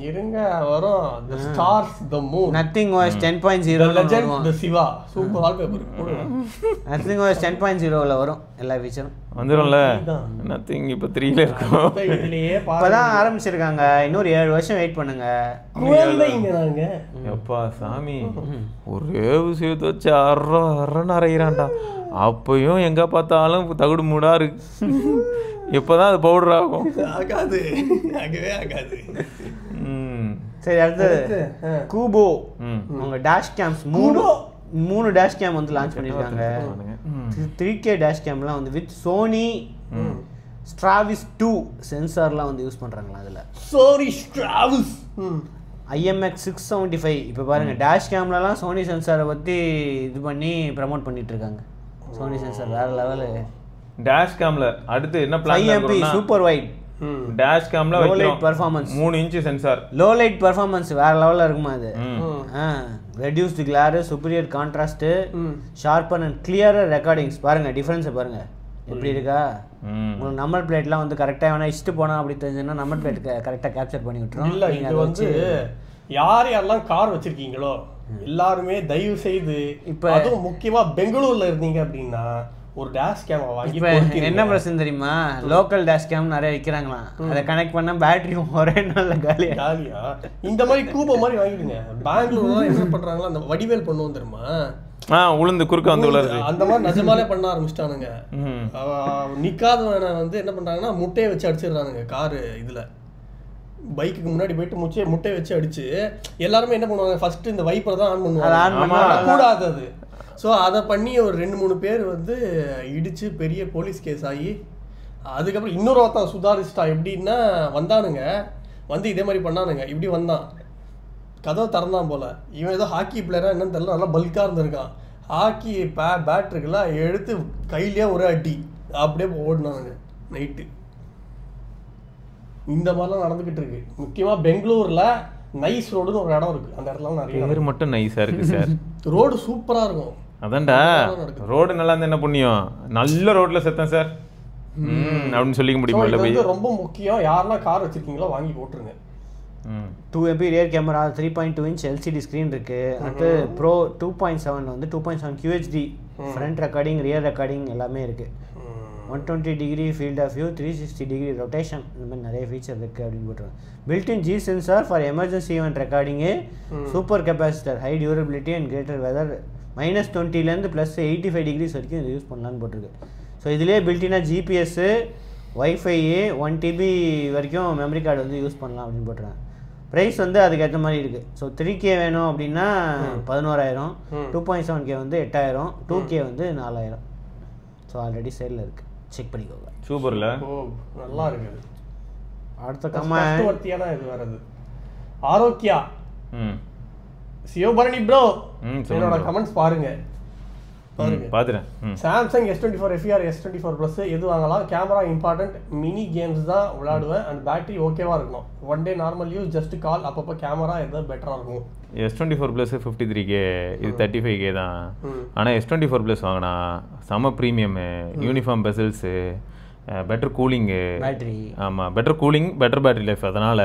இருங்க வரும். the stars the moon Nothing OS 10.0 the legend the Shiva super wallpaper போடுங்க. நத்திங் வாஸ் 10.0ல வரும் எல்லா ஃபீச்சரும் வந்துரும்ல. நத்திங் இப்ப 3ல இருக்கும். இதுலயே இப்பதான் ஆரம்பிச்சிருக்காங்க. இன்னொரு 7 வருஷம் வெயிட் பண்ணுங்க. குழந்தைங்க நாங்க. எப்பா சாமி ஒரே விஷயத்தை வச்சு அறன்னு அரைகிறான்டா. அப்பயும் எங்க பார்த்தாலும் தகுடு மூடா இருக்கு. இப்பதான் அது பவுடர் ஆகும். ஆகாது ஆகவே ஆகாது. சரி அடுத்து கூபோ. உங்க டேஷ் கேம்ஸ் மூணு டேஷ் கேம் வந்து லான்ச் பண்ணிருக்காங்க. 3K டேஷ் கேம்லாம் வந்து வித் சோனி ஸ்ட்ராவிஸ் 2 சென்சார்லாம் வந்து யூஸ் பண்றாங்களா அதுல. Sony Starvis IMX 675. இப்போ பாருங்க டேஷ் கேம்லலாம் சோனி சென்சாரை பத்தி இது பண்ணி ப்ரமோட் பண்ணிட்டு இருக்காங்க. சோனி சென்சார் வேற லெவலு. டேஷ் கேம்ல அடுத்து என்ன பிளான் இருக்குன்னா சூப்பர் வைட் டேஷ் கேம்ல low light performance 3 inch sensor. Low light performance வேற லெவல்ல இருக்குமா அது. Reduced glare, superior contrast, sharper and clearer recordings. பாருங்க டிஃபரன்ஸ் பாருங்க எப்படி இருக்கா. உங்களுக்கு நம்பர் பிளேட்லாம் வந்து கரெக்டா வேணா இஷ்டு போனா அப்படி தெரிஞ்சுன்னா நம்பர் பிளேட் கரெக்டா கேப்சர் பண்ணி விட்டுரும். இல்ல இது வந்து யாரெல்லாம் கார் வச்சிருக்கீங்களோ எல்லாருமே தயவு செய்து இப்ப அதுவும் முக்கியமா பெங்களூர்ல இருந்தீங்க அப்படின்னா ஒரு டேஷ் கேம் வாங்கி போடுங்க. என்ன பிரச்சனை தெரியுமா? லோக்கல் டேஷ் கேம் நிறைய விற்கிறாங்களாம். அதை கனெக்ட் பண்ணா பேட்டரி ஒரே நாள்ல காலியா. இந்த மாதிரி கூபோ மாதிரி வாங்கிடுங்க. பெங்களூர்ல என்ன பண்றாங்களா அந்த வடிவேல் பண்ணுவோம் தெரியுமா? உளுந்து குறுக்க வந்து விழுது. அந்த மாதிரி நிஜமாலே பண்ண ஆரம்பிச்சிட்டானுங்க. நிக்காதவனை வந்து என்ன பண்றாங்கன்னா முட்டையை வச்சு அடிச்சிடுறானுங்க. காரு இதுல பைக்குக்கு முன்னாடி போயிட்டு முட்டையை வச்சு அடிச்சு எல்லாருமே என்ன பண்ணுவாங்க ஃபர்ஸ்ட் இந்த வைப்பரை தான் ஆன் பண்ணுவாங்க. கூடாது அது. ஸோ அதை பண்ணி ஒரு 2-3 பேர் வந்து இடிச்சு பெரிய போலீஸ் கேஸ் ஆகி அதுக்கப்புறம் இன்னொரு ஒருத்தான் சுதாரிச்சிட்டா. எப்படின்னா வந்தானுங்க வந்து இதே மாதிரி பண்ணானுங்க. இப்படி வந்தான் கதவை திறந்தான் போல. இவன் ஏதோ ஹாக்கி பிளேயரா என்னன்னு தெரியல, நல்லா பல்கா இருந்திருக்கான். ஹாக்கி பேட் இருக்குல்ல எடுத்து கையிலேயே ஒரு அடி அப்படியே ஓடினானுங்க நைட்டு. இந்த மாதிரிலாம் நடந்துகிட்டு இருக்கு. முக்கியமா பெங்களூர்ல நைஸ் ரோடுன்னு ஒரு இடம் இருக்கு. அந்த இடத்துல நிறைய பேர் மட்டும் நைஸா இருக்கு சார். ரோடு சூப்பரா இருக்கும். அதான்டா ரோடு நல்லா இருந்தா என்ன புண்ணியம். நல்ல ரோட்ல செத்தேன் சார் அப்படின்னு சொல்லிக்க முடியுமா? இல்ல போய் ரொம்ப முக்கியம். யாரெல்லாம் கார் வச்சிருக்கீங்களோ வாங்கி போட்டுருங்க. 2MP rear camera, 3.2 inch LCD screen இருக்கு. அடுத்து ப்ரோ 2.7 வந்து 2.7 QHD front recording, rear recording எல்லாமே இருக்கு. 120 degree field of view, 360 degree rotation, இந்த மாதிரி நிறைய ஃபீச்சர் இருக்குது அப்படின்னு போட்டுருவாங்க. Built in G sensor for emergency event recording, super capacitor, high durability and greater weather, -20லேருந்து +85 டிகிரிஸ் வரைக்கும் இது யூஸ் பண்ணலான்னு போட்டிருக்கு. ஸோ இதுலேயே பில்டினாக GPS, வைஃபை, 1 TB வரைக்கும் மெமரி கார்டு வந்து யூஸ் பண்ணலாம் அப்படின்னு போட்டுருக்காங்க. ப்ரைஸ் வந்து அதுக்கேற்ற மாதிரி இருக்குது. ஸோ 3K வேணும் அப்படின்னா 11,000, 2.7K வந்து 8,000, 2K வந்து 4,000. ஸோ ஆல்ரெடி சேலில் இருக்குது, செக் பண்ணிக்கோங்க. சூப்பர்ல நல்லா இருக்குது. அடுத்த கமெண்ட் இது வரது ஆரோக்கியா சிவபரணி ப்ரோ என்னோட கமெண்ட்ஸ் பாருங்க. பாத்துறேன். Samsung S24 FE or S24 Plus எது வாங்கலாம்? கேமரா இம்பார்ட்டன்ட், மினி கேம்ஸ் தான் விளையாடுவேன் அண்ட் பேட்டரி ஓகேவா இருக்கணும். One day normal use, just call. அப்பப்போ கேமரா எதாவது பெட்டரா இருக்கும். S24 Plus 53K, இது 35K தான். ஆனால் S24 Plus வாங்கினா செம premium, uniform பெசல்ஸு, better cooling, battery. ஆமாம், better cooling, better battery life. அதனால்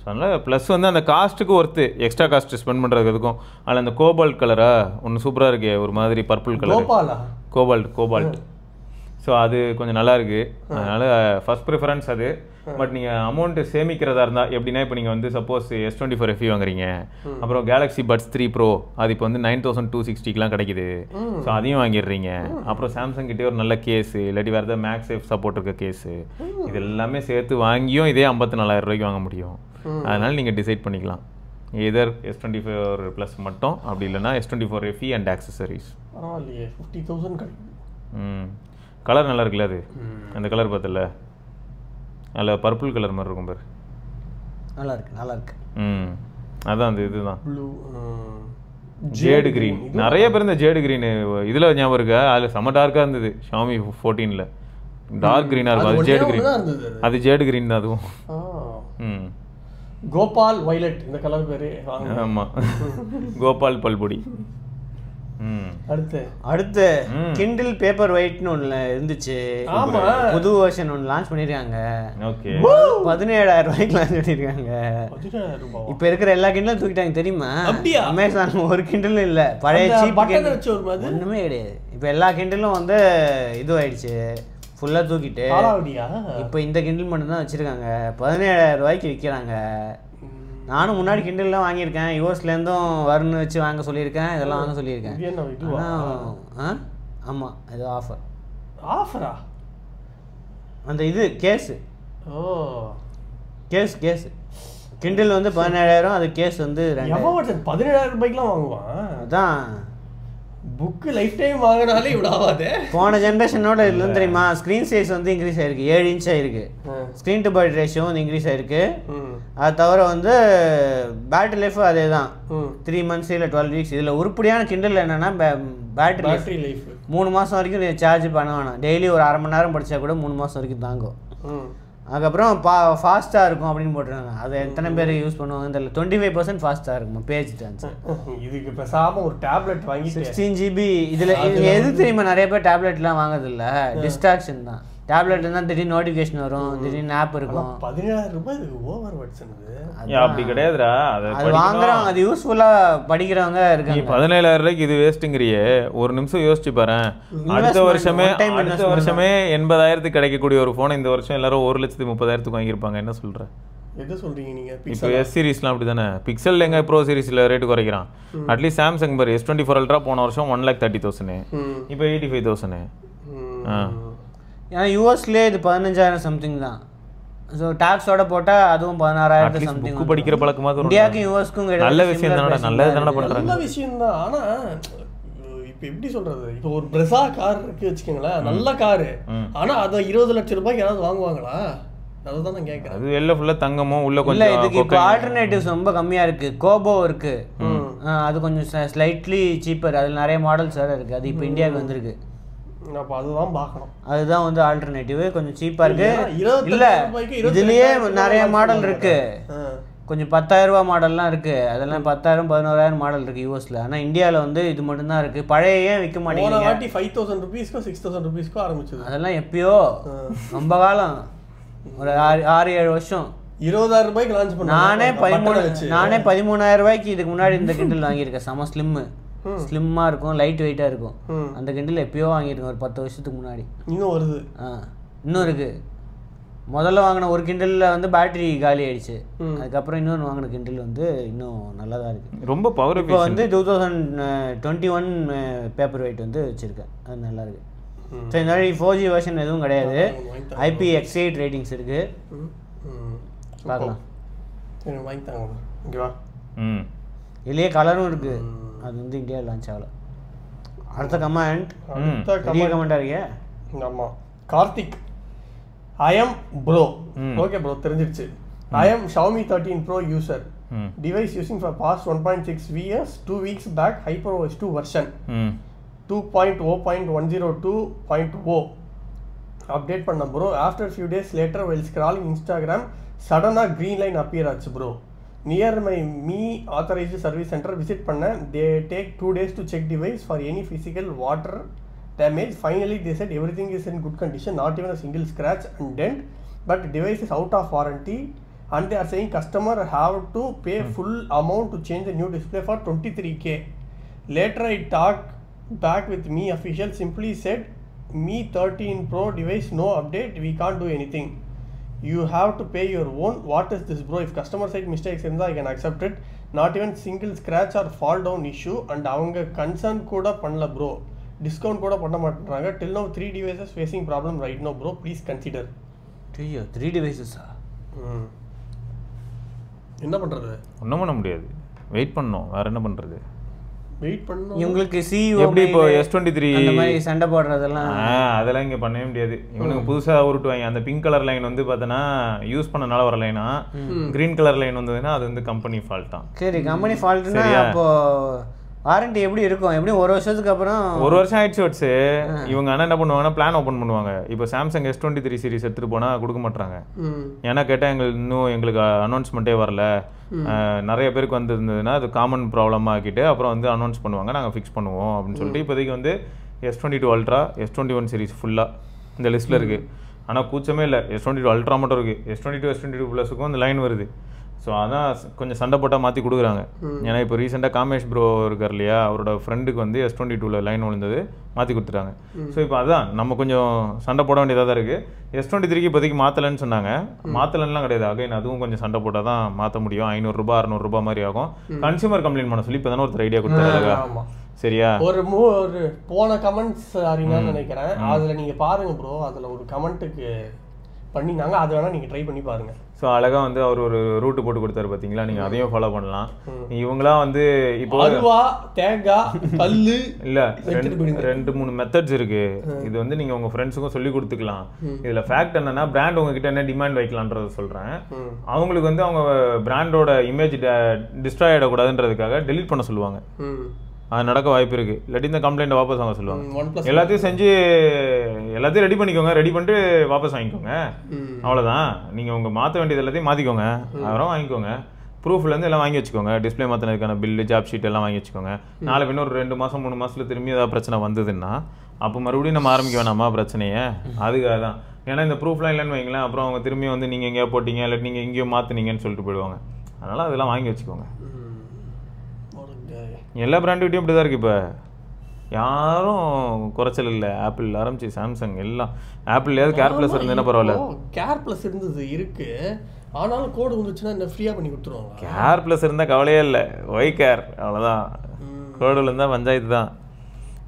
ஸோ அதனால் ப்ளஸ் வந்து அந்த காஸ்ட்டுக்கு ஒர்த்து, எக்ஸ்ட்ரா காஸ்ட் ஸ்பெண்ட் பண்ணுறதுக்கும். அதில் அந்த கோபால்ட் கலரா ஒன்று சூப்பராக இருக்கே, ஒரு மாதிரி பர்பிள் கலர், கோபால்ட். ஸோ அது கொஞ்சம் நல்லா இருக்குது. அதனால் ஃபஸ்ட் ப்ரிஃபரன்ஸ் அது. பட் நீங்கள் அமௌண்ட்டு சேமிக்கிறதா இருந்தால் எப்படின்னா, இப்போ நீங்கள் வந்து சப்போஸ் S24 FE வாங்குறீங்க, அப்புறம் கேலக்ஸி பட்ஸ் 3 Pro அது இப்போ வந்து 9260 கிடைக்குது. ஸோ அதையும் வாங்கிடுறீங்க. அப்புறம் சாம்சங் கிட்டே ஒரு நல்ல கேஸு, இல்லாட்டி வேறு ஏதாவது மேக்ஸேஃப் சப்போர்ட் இருக்க கேஸு, இது எல்லாமே சேர்த்து வாங்கியும் இதே 54,000 ரூபாய்க்கு வாங்க முடியும். அதனால் நீங்கள் டிசைட் பண்ணிக்கலாம், எதர் S24 Plus மட்டும், அப்படி இல்லைன்னா S24 FE அண்ட் ஆக்சசரிஸ். 50,000 கிடைக்குது. கலர் நல்லா இருக்குல்ல, அது அந்த கலர் பார்த்தல, அதில் பர்பிள் கலர் மாதிரி இருக்கும் பாரு, நல்லா இருக்கு. அதான் அந்த இதுதான் ஜேடு கிரீன். நிறைய பேர் இந்த ஜேடு கிரீன் இதில் ஞாபகம் இருக்கா? அதில் செம்ம டார்க்காக இருந்தது Xiaomi 14ல், டார்க் கிரீனாக இருக்கும். அது ஜேடு கிரீன், அது ஜேடு கிரீன் தான் அதுவும். கோபால் வைலட் இந்த கலர் பேரு. ஆமாம், கோபால் பல்பொடி. அடுத்து கிண்டில் பேப்பர் ஒயிட்னு ஒன்று இருந்துச்சு, புது வெர்ஷன் ஒன்று லான்ச் பண்ணிருக்காங்க. 17,000 ரூபாய்க்கு லான்ச் பண்ணிருக்காங்க. இப்ப இருக்கிற எல்லா கிண்டலும் தூக்கிட்டாங்க தெரியுமா? அமேசான் ஒரு கிண்டலும் இல்ல, பழைய சீப் ஒண்ணுமே கிடையாது. இப்ப எல்லா கிண்டலும் வந்து இது ஆயிடுச்சு, ஃபுல்லா தூக்கிட்டு இப்ப இந்த கிண்டில் மட்டும் தான் வச்சிருக்காங்க. 17,000 ரூபாய்க்கு விற்கிறாங்க. நானும் முன்னாடி கிண்டல்லாம் வாங்கியிருக்கேன், யூஎஸ்லேருந்தும் வரும்னு வச்சு வாங்க சொல்லியிருக்கேன், இதெல்லாம் வாங்க சொல்லியிருக்கேன். ஆமாம், ஏதோ ஆஃபரா? அந்த இது கேஸு, கேஸு கிண்டில் வந்து 17,000, அது கேஸ் வந்து 17,000 ரூபாய்க்குலாம் வாங்குவான். அதான் புக்கு லைஃப் டைம் வாங்கினாலே இவ்வளோ ஆகாது. போன ஜென்ரேஷனோட இதுல தெரியுமா, ஸ்க்ரீன் சைஸ் வந்து இன்க்ரீஸ் ஆயிருக்கு, 7 இன்ச் ஆயிருக்கு. ஸ்க்ரீன் டு பாடி ரேஷியோ வந்து இன்க்ரீஸ் ஆயிருக்கு. அது தவிர வந்து பேட்டரி லைஃப் அதே தான், 3 months இல்லை 12 weeks. இதில் உருப்படியான கிண்டல் என்னன்னா, பேட்டரி லைஃப் 3 மாதம் வரைக்கும் நீங்கள் சார்ஜ் பண்ண வேணாம். டெய்லி ஒரு 1/2 மணி நேரம் படித்தா கூட 3 மாதம் வரைக்கும் தாங்கும். அதுக்கப்புறம் ஃபாஸ்ட்டாக இருக்கும் அப்படின்னு போட்டுருக்காங்க. அது எத்தனை பேர் யூஸ் பண்ணுவாங்க தெரியல. 25% ஃபாஸ்ட்டாக இருக்குமா பேஜ் ட்ரான்ஸ்ஃபர். இதுக்கு பேசாமல் ஒரு டேப்லெட் வாங்கி 16 GB. இதில் எது தெரியுமா, நிறைய பேர் டேப்லெட்லாம் வாங்குறதில்ல, டிஸ்ட்ராக்ஷன் தான். டேப்லெட் இருந்தால் திடீர்னு நோட்டிஃபிகேஷன் வரும், திடீர்னு ஆப் இருக்கும். 17,000 ரூபாய் ஓவர் வச்சுனது அப்படி கிடையாதுடா. அது வாங்குறவங்க, அது யூஸ்ஃபுல்லாக படிக்கிறவங்க இருக்காங்க. 17,000 ரூபாய்க்கு இது வேஸ்ட்டுங்கிறியே, ஒரு நிமிஷம் யோசிச்சு பாரு. அடுத்த வருஷமே 80,000 கிடைக்கக்கூடிய ஒரு ஃபோனை இந்த வருஷம் எல்லாரும் 1,30,000 வாங்கியிருப்பாங்க. என்ன சொல்ற? எது சொல்றீங்க நீங்க? இப்போ எஸ் சீரிஸ்லாம் அப்படி தானே. பிக்சல் எங்க ப்ரோ சீரிஸ்ல ரேட்டு குறைக்கிறான். அட்லீஸ்ட் சாம்சங் பாரு, S24 Ultra போன வருஷம் 1,30,000, இப்போ 85,000. ஏன்னா யூஎஸ்லேயே இது 15,000 சம்திங் தான். ஸோ டாக்ஸோட போட்டால் அதுவும் 16,000 சம்திங். புக்கு படிக்கிற பழக்கமாக இந்தியாவுக்கும் யூஎஸ்க்கும் கிடையாது. நல்ல விஷயம் தானே, நல்லது தானே பண்ணுறாங்க. நல்ல விஷயம் தான். ஆனால் இப்போ எப்படி சொல்றது, இப்போ ஒரு பிரெசா கார் இருக்கு வச்சுக்கோங்களேன், நல்ல காரு. ஆனால் அதை 20 லட்சம் ரூபாய்க்கு யாராவது வாங்குவாங்களா? அதுதான் நான் கேட்குறேன். அது வெளில ஃபுல்லாக தங்கமும் உள்ள கொஞ்சம். இல்லை, இதுக்கு இப்போ ஆல்டர்னேட்டிவ்ஸ் ரொம்ப கம்மியாக இருக்குது. கோபோ இருக்கு, அது கொஞ்சம் ஸ்லைட்லி சீப்பர், அதில் நிறைய மாடல்ஸ் வேறு இருக்குது. அது இப்போ இந்தியாவுக்கு வந்திருக்கு. அப்போ அதுதான் பார்க்கணும். அதுதான் வந்து ஆல்டர்னேட்டிவ், கொஞ்சம் சீப்பாக இருக்குது. இல்லை, இதுலேயே நிறைய மாடல் இருக்குது. கொஞ்சம் 10,000 ரூபா மாடல்லாம் இருக்குது. அதெல்லாம் 10,000 11,000 மாடல் இருக்குது யூஎஸில். ஆனால் இந்தியாவில் வந்து இது மட்டும்தான் இருக்குது. பழைய ஏன் விற்க மாட்டேங்குது? 5,000 rupees 6,000 rupees ஆரம்பிச்சது. அதெல்லாம் எப்பயோ ரொம்ப காலம், ஒரு 6-7 வருஷம். 20,000 ரூபாய்க்கு லான்ச் பண்ண. நானே 13,000 ரூபாய்க்கு இதுக்கு முன்னாடி இந்த கிண்டில் வாங்கியிருக்கேன். செம ஸ்லிம்மாக இருக்கும், லைட் வெயிட்டாக இருக்கும். அந்த கிண்டில் எப்பயோ வாங்கியிருக்கேன், ஒரு 10 வருஷத்துக்கு முன்னாடி. இன்னும் வருது. இன்னும் இருக்குது. முதல்ல வாங்கின ஒரு கிண்டலில் வந்து பேட்டரி காலி ஆயிடுச்சு. அதுக்கப்புறம் இன்னொன்று வாங்கின கிண்டில் வந்து இன்னும் நல்லா தான் இருக்குது. ரொம்ப பவர். இப்போ வந்து 2021 பேப்பர் வெயிட் வந்து வச்சுருக்கேன், அது நல்லா இருக்குது. ஸோ இந்த மாதிரி 4G வெர்ஷன் எதுவும் கிடையாது. IPX8 ரேட்டிங்ஸ் இருக்குது. பார்க்கலாம். இதுலேயே கலரும் இருக்குது. அது வந்து இந்தியாவில் லான்ச் ஆகல. அடுத்த கமெண்ட் கமெண்டாக இருக்கே. ஆமாம், Karthik. I am bro. Okay bro, தெரிஞ்சிருச்சு. I am Xiaomi 13 Pro user. Device using for past 1.6 years, 2 weeks back, HyperOS 2 version 2.0.102.0 update பண்ண bro. After few days later, while scrolling Instagram, suddenly green line appear ஆச்சு bro. Near my me authorized service center visit பண்ண, they take 2 days to check device for any physical water damage. Finally they said everything is in good condition, not even a single scratch and dent, but device is out of warranty and they are saying customer have to pay full amount to change the new display for 23k. Later I talked back with me official, simply said Me 13 Pro device no update, we can't do anything, you have to pay your own. What is this bro? If customer side mistakes இருந்தா I can accept it, not even single scratch or fall down issue, and அவங்க concern கூட பண்ணல bro, discount கூட பண்ண மாட்டேன்றாங்க. Till now 3 devices facing problem right now bro, please consider. 3 devices என்ன பண்றது? ஒன்றும் பண்ண முடியாது, வெயிட் பண்ணணும், வேற என்ன பண்றது? வெயிட் பண்ணணும். உங்களுக்கு சிஇஓ எப்படி இப்போ S23 அந்த மாதிரி சண்டை போடுறதெல்லாம் அதெல்லாம் இங்கே பண்ணவே முடியாது. இவனுக்கு புதுசாக உருட்டுவாங்க. அந்த பிங்க் கலர் லைன் வந்து பார்த்தோன்னா யூஸ் பண்ணனால வர லைனா, கிரீன் கலர் லைன் வந்ததுன்னா அது வந்து கம்பெனி ஃபால்ட் தான். சரி, கம்பெனி ஃபால்ட்னா அப்போ வாரண்டி எப்படி இருக்கும்? எப்படியும் 1 வருஷத்துக்கு அப்புறம் 1 வருஷம் ஆயிடுச்சு வச்சு இவங்க ஆனால் என்ன பண்ணுவாங்கன்னா பிளான் ஓப்பன் பண்ணுவாங்க. இப்போ சாம்சங் S23 சீரிஸ் எடுத்துகிட்டு போனால் கொடுக்க மாட்டாங்க. ஏன்னா கேட்டால் எங்களுக்கு அனௌன்ஸ்மெண்ட்டே வரல, நிறைய பேருக்கு வந்துருந்ததுன்னா அது காமன் ப்ராப்ளமாக ஆக்கிட்டு அப்புறம் வந்து அனௌன்ஸ் பண்ணுவாங்க, நாங்கள் ஃபிக்ஸ் பண்ணுவோம் அப்படின்னு சொல்லிட்டு இப்போதைக்கு வந்து S22 அல்ட்ரா, S21 சீரிஸ் ஃபுல்லாக இந்த லிஸ்ட்டில் இருக்குது. ஆனால் கூச்சமே இல்லை, S22 அல்ட்ரா மட்டும் இருக்குது. S22 ப்ளஸுக்கும் இந்த லைன் வருது. ஸோ அதான் கொஞ்சம் சண்டை போட்டால் மாற்றி கொடுக்குறாங்க. ஏன்னா இப்போ ரீசெண்டாக காமேஷ் ப்ரோ இருக்கார் இல்லையா, அவரோட ஃப்ரெண்டுக்கு வந்து S22 லைன் விழுந்தது, மாற்றி கொடுத்துட்டாங்க. ஸோ இப்போ அதான் நம்ம கொஞ்சம் சண்டை போட வேண்டியதாக தான் இருக்குது. S23 இப்போதைக்கு மாற்றலைன்னு சொன்னாங்க. மாற்றலன்னுலாம் கிடையாது, அகைன் அதுவும் கொஞ்சம் சண்டை போட்டால் தான் மாற்ற முடியும். 500 600 மாதிரி ஆகும். கன்சியூமர் கம்ப்ளைண்ட் பண்ண சொல்லி இப்போ தானே ஒருத்தர் ஐடியா கொடுத்தாங்க. சரியா, ஒரு போன கமெண்ட்ஸ் அறிஞான்னு நினைக்கிறேன், அதில் நீங்கள் பாருங்கள் ப்ரோ, அதில் ஒரு கமெண்ட்டுக்கு பண்ணினாங்க, அது வேணால் நீங்கள் ட்ரை பண்ணி பாருங்கள். ஸோ அழகாக வந்து அவர் ஒரு ரூட்டு போட்டு கொடுத்தாரு பார்த்தீங்களா, நீங்கள் அதையும் ஃபாலோ பண்ணலாம். இவங்களாம் வந்து இப்போ தேங்காய் கல்லு இல்லை 2-3 மெத்தட்ஸ் இருக்கு. இது வந்து நீங்கள் உங்கள் ஃப்ரெண்ட்ஸுக்கும் சொல்லி கொடுத்துக்கலாம். இதில் ஃபேக்ட் என்னன்னா, பிராண்ட் உங்ககிட்ட என்ன டிமாண்ட் வைக்கலான்றத சொல்கிறேன். அவங்களுக்கு வந்து அவங்க பிராண்டோட இமேஜ் டிஸ்ட்ராய் ஆகிடக்கூடாதுன்றதுக்காக டெலீட் பண்ண சொல்லுவாங்க. அது நடக்க வாய்ப்பு இருக்கு. இல்லாட்டி இந்த கம்ப்ளைண்ட் வாபஸ் வாங்க சொல்லுவாங்க. எல்லாத்தையும் செஞ்சு எல்லாத்தையும் ரெடி பண்ணிக்கோங்க, ரெடி பண்ணிட்டு வாபஸ் வாங்கிக்கோங்க, அவ்வளோதான். நீங்கள் உங்கள் மாற்ற வேண்டியது எல்லாத்தையும் மாற்றிக்கோங்க, அப்புறம் வாங்கிக்கோங்க. ப்ரூஃப்லேருந்து எல்லாம் வாங்கி வச்சுக்கோங்க. டிஸ்பிளே மாற்றினதுக்கான பில்லு, ஜாப் ஷீட் எல்லாம் வாங்கி வச்சுக்கோங்க. நாளை பின்ன ஒரு 2 மாதம் 3 மாதத்துல திரும்பி ஏதாவது பிரச்சனை வந்ததுன்னா அப்போ மறுபடியும் நம்ம ஆரம்பிக்க வேணாமா பிரச்சனையை? அதுக்காக தான். ஏன்னா இந்த ப்ரூஃப்லாம் இல்லைன்னு வைங்களேன், அப்புறம் அவங்க திரும்பி வந்து நீங்கள் எங்கேயோ போட்டிங்க இல்லாட்டி நீங்கள் எங்கேயோ மாற்றினீங்கன்னு சொல்லிட்டு போயிடுவாங்க. அதனால் அதெல்லாம் வாங்கி வச்சுக்கோங்க. எல்லா பிராண்டுகிட்டையும் இப்படி தான் இருக்குது. இப்போ யாரும் குறைச்சல் இல்லை. ஆப்பிள் ஆரம்பிச்சு சாம்சங் எல்லாம். ஆப்பிள்லையாவது கேர் ப்ளஸ் இருந்ததுன்னா பரவாயில்ல. கேர் ப்ளஸ் இருந்தது இருக்கு, ஆனாலும் கோடு வந்துச்சுன்னா என்ன ஃப்ரீயாக பண்ணி கொடுத்துருவாங்க. கேர் ப்ளஸ் இருந்தால் கவலையே இல்லை, ஒய் கேர் அவ்வளோதான். கோடில் இருந்தால் பஞ்சாயத்து தான்.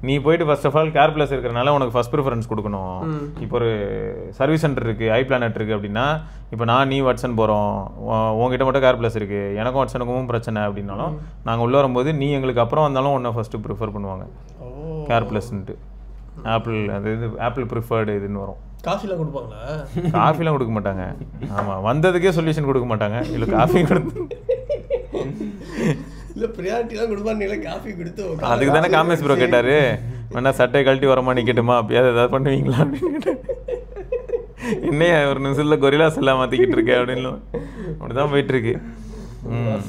நீ போயிட்டு first of all care plus இருக்கிறனால உனக்கு ஃபர்ஸ்ட் ப்ரிஃபரன்ஸ் கொடுக்கணும். இப்போ ஒரு சர்வீஸ் சென்டர் இருக்குது, ஐ பிளானட் இருக்குது அப்படின்னா, இப்போ நீ வாட்சன் போகிறோம், உங்ககிட்ட மட்டும் கேர் ப்ளஸ் இருக்குது, எனக்கும் வாட்சனுக்கும் பிரச்சனை அப்படின்னாலும் நாங்கள் உள்ளே வரும்போது நீ எங்களுக்கு அப்புறம் வந்தாலும் ஒன்றை ஃபஸ்ட்டு ப்ரிஃபர் பண்ணுவாங்க கேர் ப்ளஸ்ன்ட்டு. ஆப்பிள் அது இது ஆப்பிள் ப்ரிஃபர்டு இதுன்னு வரும். காஃபிலாம் கொடுப்பாங்களா? காஃபிலாம் கொடுக்க மாட்டாங்க. ஆமாம், வந்ததுக்கே சொல்யூஷன் கொடுக்க மாட்டாங்க. இல்லை காஃபி கொடுத்து இல்லை ப்ரியாரிட்டிலாம் கொடுப்பாங்க, காஃபி கொடுத்து. அதுக்கு தானே காமேஷ் ப்ரோ கேட்டார், வேணா சட்டை கழட்டி வரமா நிற்கட்டுமா, அப்படியாவது ஏதாவது பண்ணுவீங்களா அப்படின்னு கேட்டார். என்னையா ஒரு நிமிஷத்தில் கொரிலாஸ் எல்லாம் மாற்றிக்கிட்டு இருக்கேன் அப்படின்னு அப்படிதான் போயிட்டுருக்கு.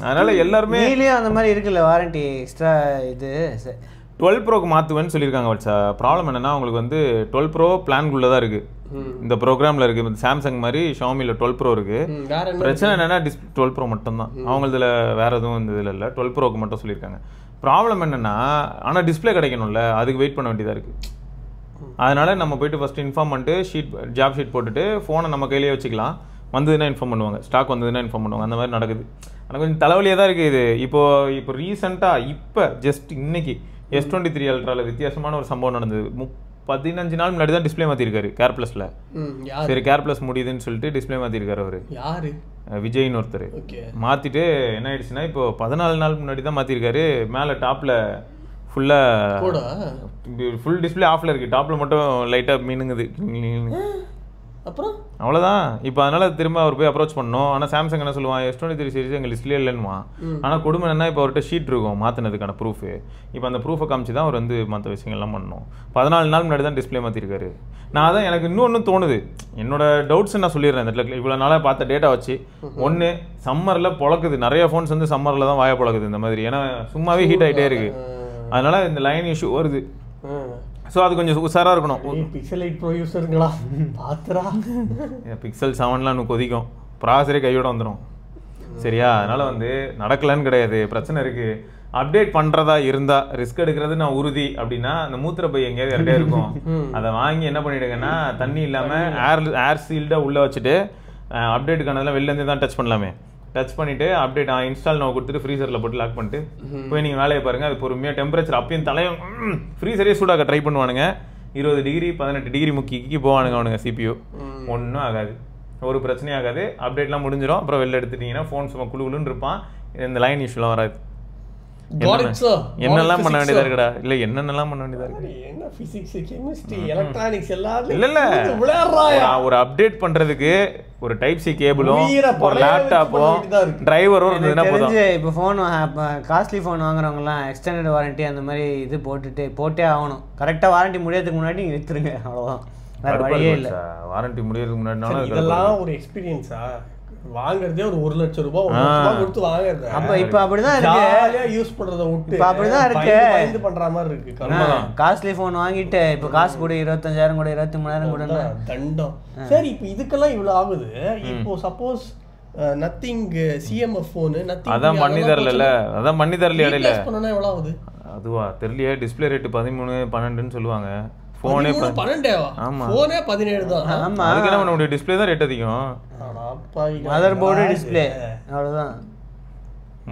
அதனால எல்லாருமே அந்த மாதிரி இருக்குல்ல வாரண்டி எக்ஸ்ட்ரா. இது 12 ப்ரோக்கு மாற்றுவேன்னு சொல்லியிருக்காங்க. வச்சா ப்ராப்ளம் என்னன்னா, அவங்களுக்கு வந்து 12 ப்ரோ பிளான்குள்ளே தான் இருக்குது, இந்த ப்ரோக்ராமில் இருக்குது. சாம்சங் மாதிரி ஷாமியில் 12 ப்ரோ இருக்குது. பிரச்சனை என்னென்னா 12 ப்ரோ மட்டும்தான். அவங்க இதில் வேறு எதுவும் இந்த இதில் இல்லை, 12 ப்ரோக்கு மட்டும் சொல்லியிருக்காங்க. ப்ராப்ளம் என்னென்னா, ஆனால் டிஸ்பிளே கிடைக்கணும்ல, அதுக்கு வெயிட் பண்ண வேண்டியதாக இருக்குது. அதனால் நம்ம போய்ட்டு ஃபஸ்ட்டு இன்ஃபார்ம் பண்ணிட்டு ஜாப் ஷீட் போட்டுட்டு ஃபோனை நம்ம கையிலேயே வச்சுக்கலாம். வந்ததுன்னா இன்ஃபார்ம் பண்ணுவாங்க, ஸ்டாக் வந்ததுன்னா இன்ஃபார்ம் பண்ணுவாங்க. அந்த மாதிரி நடக்குது. ஆனால் கொஞ்சம் தலைவலியாக தான் இருக்குது இது. இப்போ ரீசெண்டாக இப்போ ஜஸ்ட் இன்னைக்கு S23 அல்ட்ராவில் வித்தியாசமான ஒரு சம்பவம் நடந்தது. 15 நாள் முன்னாடி தான் டிஸ்பிளே மாற்றிருக்காரு கேர் ப்ளஸில். சரி, கேர் ப்ளஸ் முடியுதுன்னு சொல்லிட்டு டிஸ்பிளே மாற்றிருக்காரு அவர். யாரு? விஜய்னு ஒருத்தர். மாற்றிட்டு என்ன ஆயிடுச்சுன்னா, இப்போ 14 நாள் முன்னாடி தான் மாற்றிருக்காரு. மேலே டாப்பில் ஃபுல்லாக ஃபுல் டிஸ்பிளே ஆஃபில் இருக்குது, டாப்பில் மட்டும் லைட்டாக மீனுங்குது. அப்புறம் அவ்வளோதான். இப்போ அதனால திரும்ப அவர் போய் அப்ரோச் பண்ணணும். ஆனால் சாம்சங் என்ன சொல்லுவான், S23 சீரிஸ் எங்கள் லிஸ்ட்லேயே இல்லைன்னுவான். ஆனால் கொடுமை என்ன, இப்போ அவர்கிட்ட ஷீட் இருக்கும் மாற்றினதுக்கான ப்ரூஃபு. இப்போ அந்த ப்ரூஃபை காமிச்சு தான் அவர் வந்து மற்ற விஷயங்கள்லாம் பண்ணணும். 14 நாள் முன்னாடி தான் டிஸ்பிளே மாற்றிருக்காரு. நான் தான் எனக்கு இன்னொன்று தோணுது, என்னோட டவுட்ஸ் நான் சொல்லிடுறேன் இந்த இடத்துல. இவ்வளோ நாளாக பார்த்த டேட்டா வச்சு, ஒன்று சம்மரில் பொழக்குது, நிறைய ஃபோன்ஸ் வந்து சம்மரில் தான் வாய பொழக்குது இந்த மாதிரி. ஏன்னா சும்மாவே ஹீட் ஆகிட்டே இருக்குது, அதனால இந்த லைன் இஷ்யூ வருது. ஸோ அது கொஞ்சம் உஷாராக இருக்கணும். பிக்சல் 8 ப்ரோ யூஸருங்களா பாத்துரா, பிக்சல் 7லாம் இன்னும் கொதிக்கும், ப்ராசரே கையோட வந்துடும். சரியா? அதனால் வந்து நடக்கலன்னு கிடையாது, பிரச்சனை இருக்குது. அப்டேட் பண்ணுறதா இருந்தால் ரிஸ்க் எடுக்கிறது நான் உறுதி அப்படின்னா, அந்த மூத்திர பை எங்கேயாவது யார்கிட்டே இருக்கும், அதை வாங்கி என்ன பண்ணிவிடுங்கன்னா தண்ணி இல்லாமல் ஏர் சீல்டாக உள்ளே வச்சுட்டு அப்டேட்டுக்கானதெல்லாம் வெளிலேருந்து தான் டச் பண்ணலாமே. டச் பண்ணிவிட்டு அப்டேட் இன்ஸ்டால் நான் கொடுத்துட்டு ஃப்ரீசரில் போட்டு லாக் பண்ணிட்டு போய் நீங்கள் வேலையை பாருங்கள். அது பொறுமையாக டெம்பரேச்சர் அப்பயும் தலையும் ஃப்ரீசரே சூடாக ட்ரை பண்ணுவானுங்க. 20 டிகிரி 18 டிகிரி முக்கிக்கு போவானுங்க அவனுங்க. CPU ஒன்றும் ஆகாது, ஒரு பிரச்சனையும் ஆகாது. அப்டேட்லாம் முடிஞ்சிடும். அப்புறம் வெளில எடுத்துட்டிங்கன்னா ஃபோன் சும்மா குழுன்னு இருப்பான். இந்த லைன் இஷ்யூலாம் வராது. என்னெல்லாம் பண்ண வேண்டியதா இருக்குடா, இல்ல என்னென்னலாம் பண்ண வேண்டியதா இருக்கு. என்ன பிசிக்ஸ் கெமிஸ்ட்ரி எலக்ட்ரானிக்ஸ் எல்லாம் இல்ல ஒரு அப்டேட் பண்றதுக்கு ஒரு டைப் சி கேபிளும் ஒரு லேப்டாப்பும் டிரைவரும் இருந்ததுன்னா போதும். இப்போ ஃபோன் காஸ்ட்லி ஃபோன் வாங்குறவங்கலாம் எக்ஸ்டெண்டட் வாரண்டி அந்த மாதிரி இது போட்டே ஆகணும். கரெக்டாக வாரண்டி முடியறதுக்கு முன்னாடி நீங்கள் வித்துருங்க, அவ்வளோதான், வேற வழியே இல்லை. வாரண்டி முடியறதுக்கு முன்னாடி இதெல்லாம் ஒரு எக்ஸ்பீரியன்ஸா வாங்குறதே ஒரு 1 லட்சம் ரூபாய் கொடுத்து வாங்குறது. அப்ப இப்ப அப்படிதான் இருக்கு, யூஸ் பண்றத விட்டு இப்ப அப்படிதான் இருக்கு, பயந்து பண்ற மாதிரி இருக்கு. காஸ்ட்லி போன் வாங்கிட்டு இப்ப காசு கூட 25,000 கூட 23,000 கூட தண்டம். சரி, இப்ப இதுக்கெல்லாம் இவ்வளவு ஆகுது. இப்போ suppose nothing CMF phone nothing அதான் பண்ணி தரல, அதான் பண்ணி தரல இடையில பண்ணனா எவ்வளவு ஆகுது அதுவா தெரியலையே. டிஸ்ப்ளே ரேட் 13 12ன்னு சொல்லுவாங்க. போனே 12 ஆமா, போனே 17 தான். ஆமா, அதுக்கு என்ன பண்ண முடியும், டிஸ்ப்ளே தான் ரேட் அதிகம். மதர் போர்டு டிஸ்ப்ளே அவ்வளவுதான்.